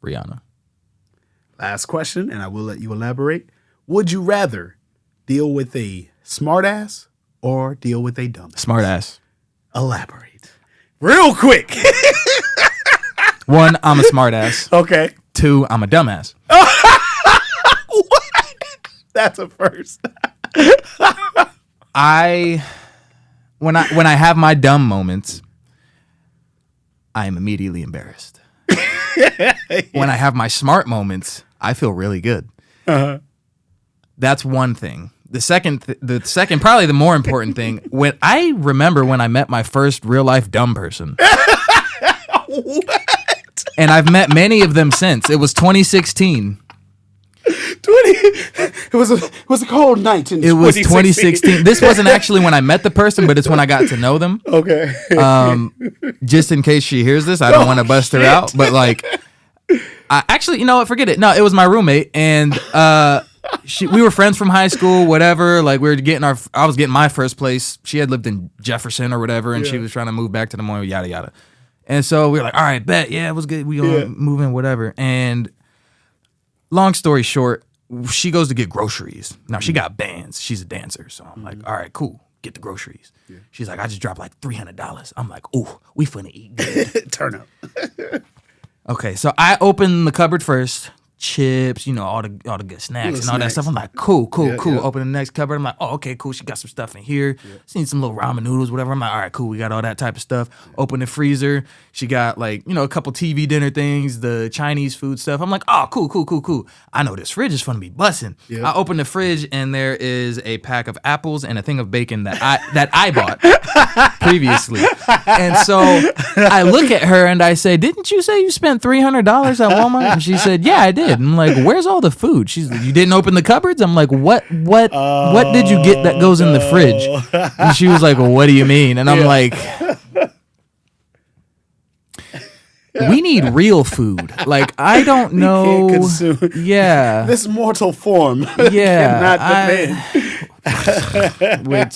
Rihanna. Last question, and I will let you elaborate. Would you rather deal with a smartass or deal with a dumbass? Smart ass. Elaborate. Real quick. 1, I'm a smart ass. Okay. 2, I'm a dumbass. What? That's a first. When I have my dumb moments, I am immediately embarrassed. When I have my smart moments, I feel really good. That's one thing. The second, probably the more important thing, when I remember when I met my first real life dumb person. What? And I've met many of them since. It was 2016. It was a cold night in It was 2016. This wasn't actually when I met the person, but it's when I got to know them. Okay. Just in case she hears this, I don't want to bust her out. But like, I actually, you know what? Forget it. No, it was my roommate, and we were friends from high school. Whatever. Like we were I was getting my first place. She had lived in Jefferson or whatever, and she was trying to move back to Des Moines. Yada yada. And so we were like, all right, bet, yeah, it was good. We gonna move in, whatever. And long story short, she goes to get groceries. Now, she got bands. She's a dancer. So I'm like, all right, cool. Get the groceries. Yeah. She's like, I just dropped like $300. I'm like, ooh, we finna eat good. Turn up. Okay, so I open the cupboard first. Chips, all the good snacks and all that stuff. I'm like, cool. Yeah. Open the next cupboard. I'm like, oh, okay, cool. She got some stuff in here. Seen some little ramen noodles, whatever. I'm like, all right, cool. We got all that type of stuff. Open the freezer. She got like, a couple TV dinner things, the Chinese food stuff. I'm like, oh, cool. I know this fridge is gonna be busting. Yep. I open the fridge and there is a pack of apples and a thing of bacon that I bought previously. And so I look at her and I say, didn't you say you spent $300 at Walmart? And she said, yeah, I did. I'm like, where's all the food? She's like, you didn't open the cupboards? I'm like, what did you get that goes in the fridge? And she was like, well, what do you mean? And I'm like, we need real food. Like, I don't know. Can't consume. Yeah. This mortal form. Yeah. Cannot demand. Which,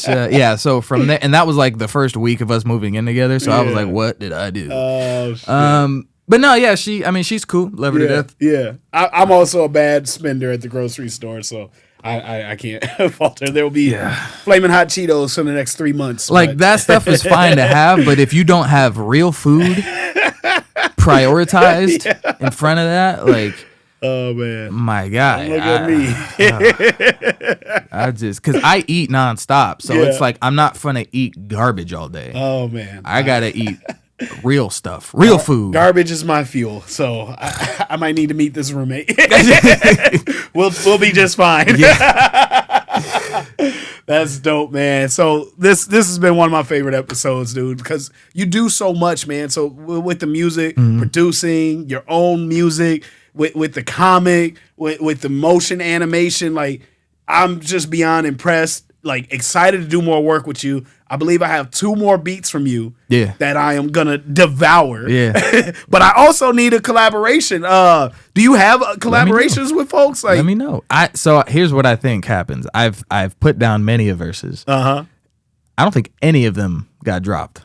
so from there, and that was like the first week of us moving in together. So I was like, what did I do? Oh, shit. But no, yeah, she's cool. Love her to death. Yeah. I'm also a bad spender at the grocery store, so I can't fault her. There will be flaming hot Cheetos for the next 3 months. Like, that stuff is fine to have, but if you don't have real food prioritized in front of that, like, oh, man. my God. Look at me. Because I eat nonstop. So it's like, I'm not gonna eat garbage all day. Oh, man. I gotta eat real stuff, real food. Garbage is my fuel, so I might need to meet this roommate. We'll be just fine. Yeah. That's dope, man. So this has been one of my favorite episodes, dude, because you do so much, man. So with the music, producing your own music, with the comic, with the motion animation, like I'm just beyond impressed. Like excited to do more work with you. I believe I have 2 more beats from you that I am gonna devour. Yeah. But I also need a collaboration. Do you have collaborations with folks? Like, let me know. So here's what I think happens. I've put down many of verses. I don't think any of them got dropped.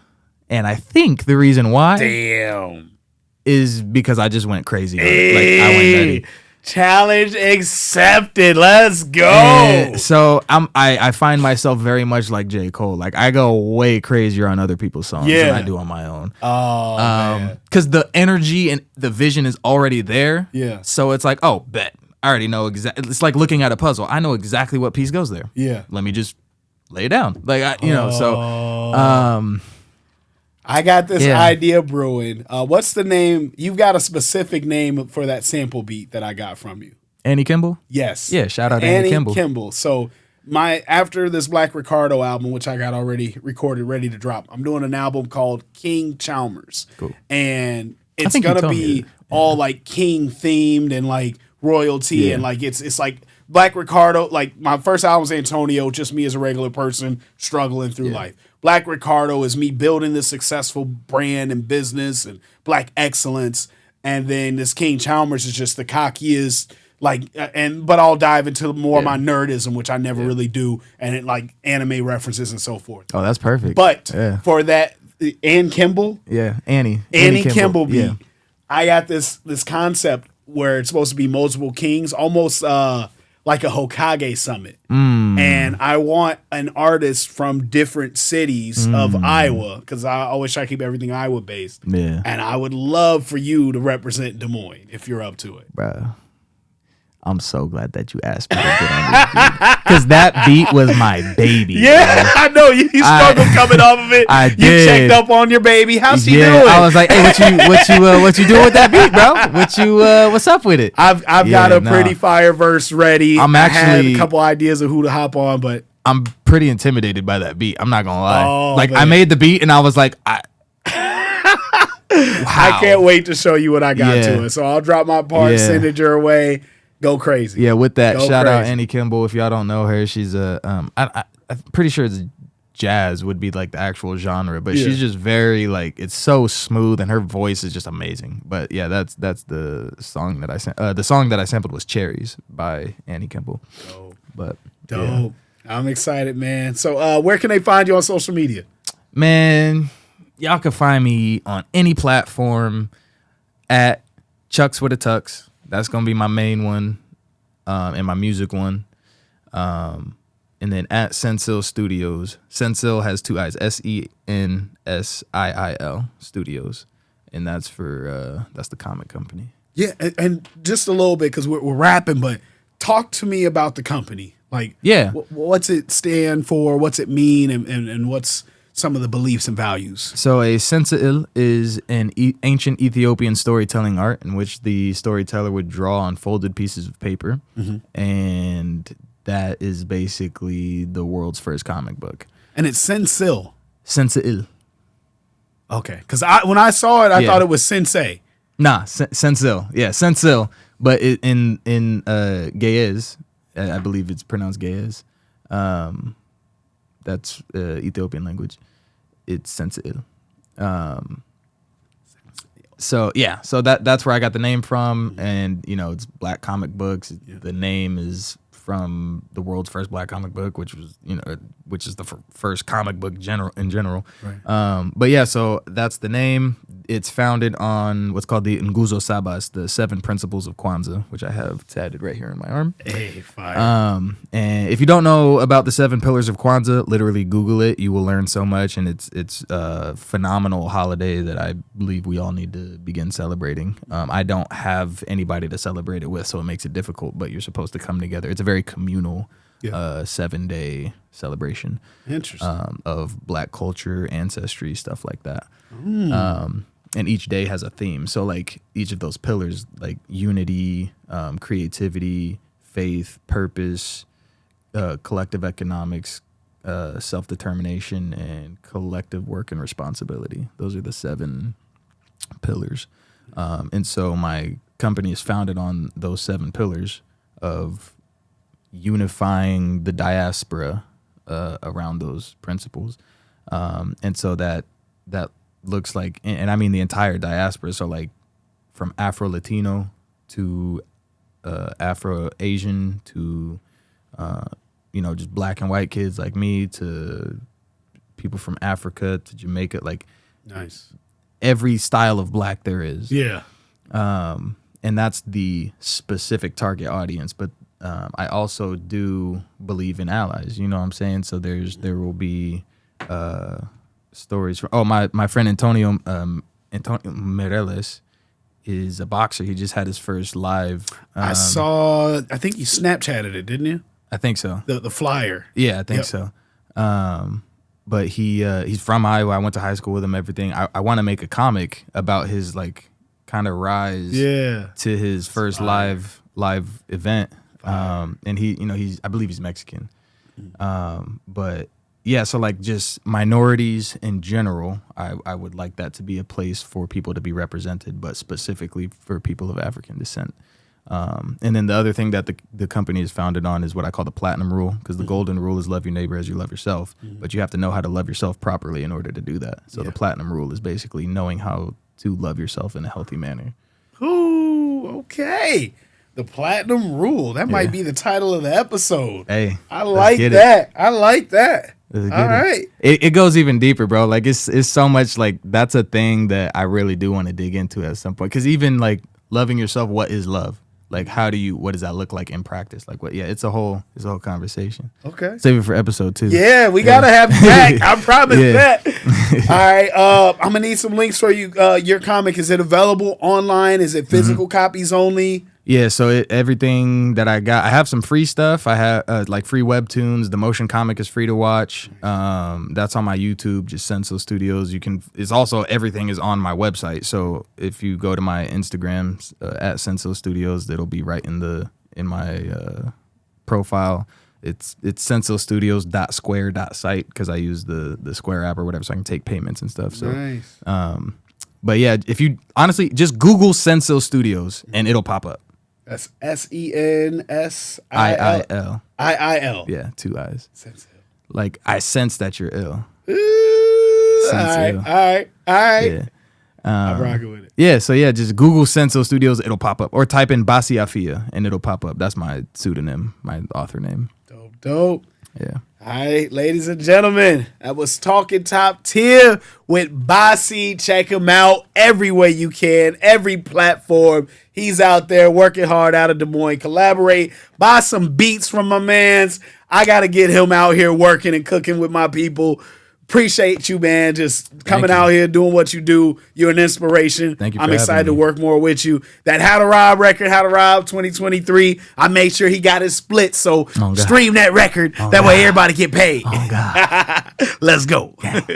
And I think the reason why is because I just went crazy. Like I went nutty. Challenge accepted. Let's go. And so I find myself very much like J. Cole. Like I go way crazier on other people's songs than I do on my own. Because the energy and the vision is already there. Yeah. So it's like, oh, bet. I already know exactly. It's like looking at a puzzle. I know exactly what piece goes there. Yeah. Let me just lay it down. Like so. I got this idea brewing. What's the name? You've got a specific name for that sample beat that I got from you. Annie Kimball? Yes. Yeah, shout out Annie Kimball. So after this Black Ricardo album, which I got already recorded, ready to drop, I'm doing an album called King Chalmers. Cool. And it's gonna be all like king themed and like royalty and like it's like Black Ricardo, like my first album's Antonio, just me as a regular person struggling through life. Black Ricardo is me building this successful brand and business and black excellence. And then this King Chalmers is just the cockiest, like, but I'll dive into more of my nerdism, which I never really do, and it like anime references and so forth. Oh, that's perfect. But for that, Ann Kimball. Yeah, Annie Kimball beat. I got this concept where it's supposed to be multiple kings, almost like a Hokage summit. And I want an artist from different cities of Iowa, because I wish I keep everything Iowa based. Yeah. And I would love for you to represent Des Moines if you're up to it. Bro, I'm so glad that you asked me to get on this beat. Because that beat was my baby. Yeah, bro. I know. You struggled coming off of it. I did. You checked up on your baby. How's she doing? I was like, hey, what you doing with that beat, bro? What's up with it? I've got a pretty fire verse ready. I had a couple ideas of who to hop on, but I'm pretty intimidated by that beat. I'm not gonna lie. I made the beat and I was like, wow. I can't wait to show you what I got to it. So I'll drop my part, send it your way. Go crazy. Yeah, with that, shout out Annie Kimball. If y'all don't know her, she's I'm pretty sure it's jazz would be like the actual genre, but she's just very like, it's so smooth and her voice is just amazing. But yeah, that's the song that I sent. The song that I sampled was Cherries by Annie Kimball. Dope. But dope. Yeah. I'm excited, man. So where can they find you on social media? Man, y'all can find me on any platform at Chucks with a Tux. That's going to be my main one and my music one. And then at Sensiil Studios. Sensiil has 2 I's. Sensiil Studios. And that's that's the comic company. Yeah, and just a little bit, because we're rapping, but talk to me about the company. Like, what's it stand for? What's it mean? And what's some of the beliefs and values? So a Sensiil is an ancient Ethiopian storytelling art in which the storyteller would draw on folded pieces of paper. And that is basically the world's first comic book. And it's Sensiil. Sensiil. Okay. Because when I saw it, I thought it was Sensei. Nah, Sensiil. Yeah, Sensiil. But in Ge'ez, I believe it's pronounced Ge'ez. That's Ethiopian language. It's Sensiil. So that's where I got the name from, and it's black comic books. The name is from the world's first black comic book, which was which is the first comic book in general. Right. But yeah, so that's the name. It's founded on what's called the Nguzo Sabas, the 7 principles of Kwanzaa, which I have tatted right here in my arm. Hey, fire. And if you don't know about the 7 pillars of Kwanzaa, literally Google it. You will learn so much, and it's a phenomenal holiday that I believe we all need to begin celebrating. I don't have anybody to celebrate it with, so it makes it difficult, but you're supposed to come together. It's a very communal 7-day celebration. Interesting. Of black culture, ancestry, stuff like that. And each day has a theme. So like each of those pillars, like unity, creativity, faith, purpose, collective economics, self-determination, and collective work and responsibility. Those are the 7 pillars. And so my company is founded on those 7 pillars of unifying the diaspora around those principles. And so that looks like, and I mean the entire diaspora. So like from Afro-Latino to Afro-Asian to, just black and white kids like me to people from Africa to Jamaica, like nice. Every style of black there is. Yeah. And that's the specific target audience. But I also do believe in allies. You know what I'm saying? So there will be stories from my friend Antonio Mireles is a boxer. He just had his first live. I think you Snapchatted it, didn't you? I think so. The flyer. Yeah, I think so. But he's from Iowa. I went to high school with him. Everything. I want to make a comic about his like kind of rise. To his first live event. And I believe he's Mexican. But yeah, so like just minorities in general, I would like that to be a place for people to be represented, but specifically for people of African descent. And then the other thing that the company is founded on is what I call the platinum rule, because the golden rule is love your neighbor as you love yourself, but you have to know how to love yourself properly in order to do that. So the platinum rule is basically knowing how to love yourself in a healthy manner. Ooh, okay. The platinum rule. That might be the title of the episode. Hey, I like that. I like that. All right. It goes even deeper, bro. Like it's so much like that's a thing that I really do want to dig into at some point. Because even like loving yourself, what is love? Like what does that look like in practice? Like what? Yeah, it's a whole conversation. Okay. Save it for episode 2. Yeah, we gotta have you back. I promise that. All right. I'm gonna need some links for you. Your comic, is it available online? Is it physical copies only? Yeah, so everything that I got, I have some free stuff. I have like free webtoons. The motion comic is free to watch. That's on my YouTube, just Senso Studios. It's also, everything is on my website. So if you go to my Instagram at Senso Studios, it'll be right in my profile. It's sensostudios.square.site because I use the Square app or whatever, so I can take payments and stuff. So nice. But yeah, if you honestly just Google Senso Studios and it'll pop up. That's SENSIIL. IIL. Yeah, 2 I's. Sense Like I sense that you're ill. All right. Yeah. I'm rocking with it. Yeah, so yeah, just Google Senso Studios, it'll pop up. Or type in Basi and it'll pop up. That's my pseudonym, my author name. Dope. Yeah. All right, ladies and gentlemen, that was Talkin Top Tier with Basi. Check him out everywhere you can, every platform. He's out there working hard out of Des Moines. Collaborate, buy some beats from my mans. I got to get him out here working and cooking with my people. Appreciate you, man. Just coming out here, doing what you do. You're an inspiration. Thank you. I'm excited to work more with you. That How to Rob record, How to Rob 2023. I made sure he got his split. So stream that record. That way everybody get paid. Oh, God. Let's go. Yeah.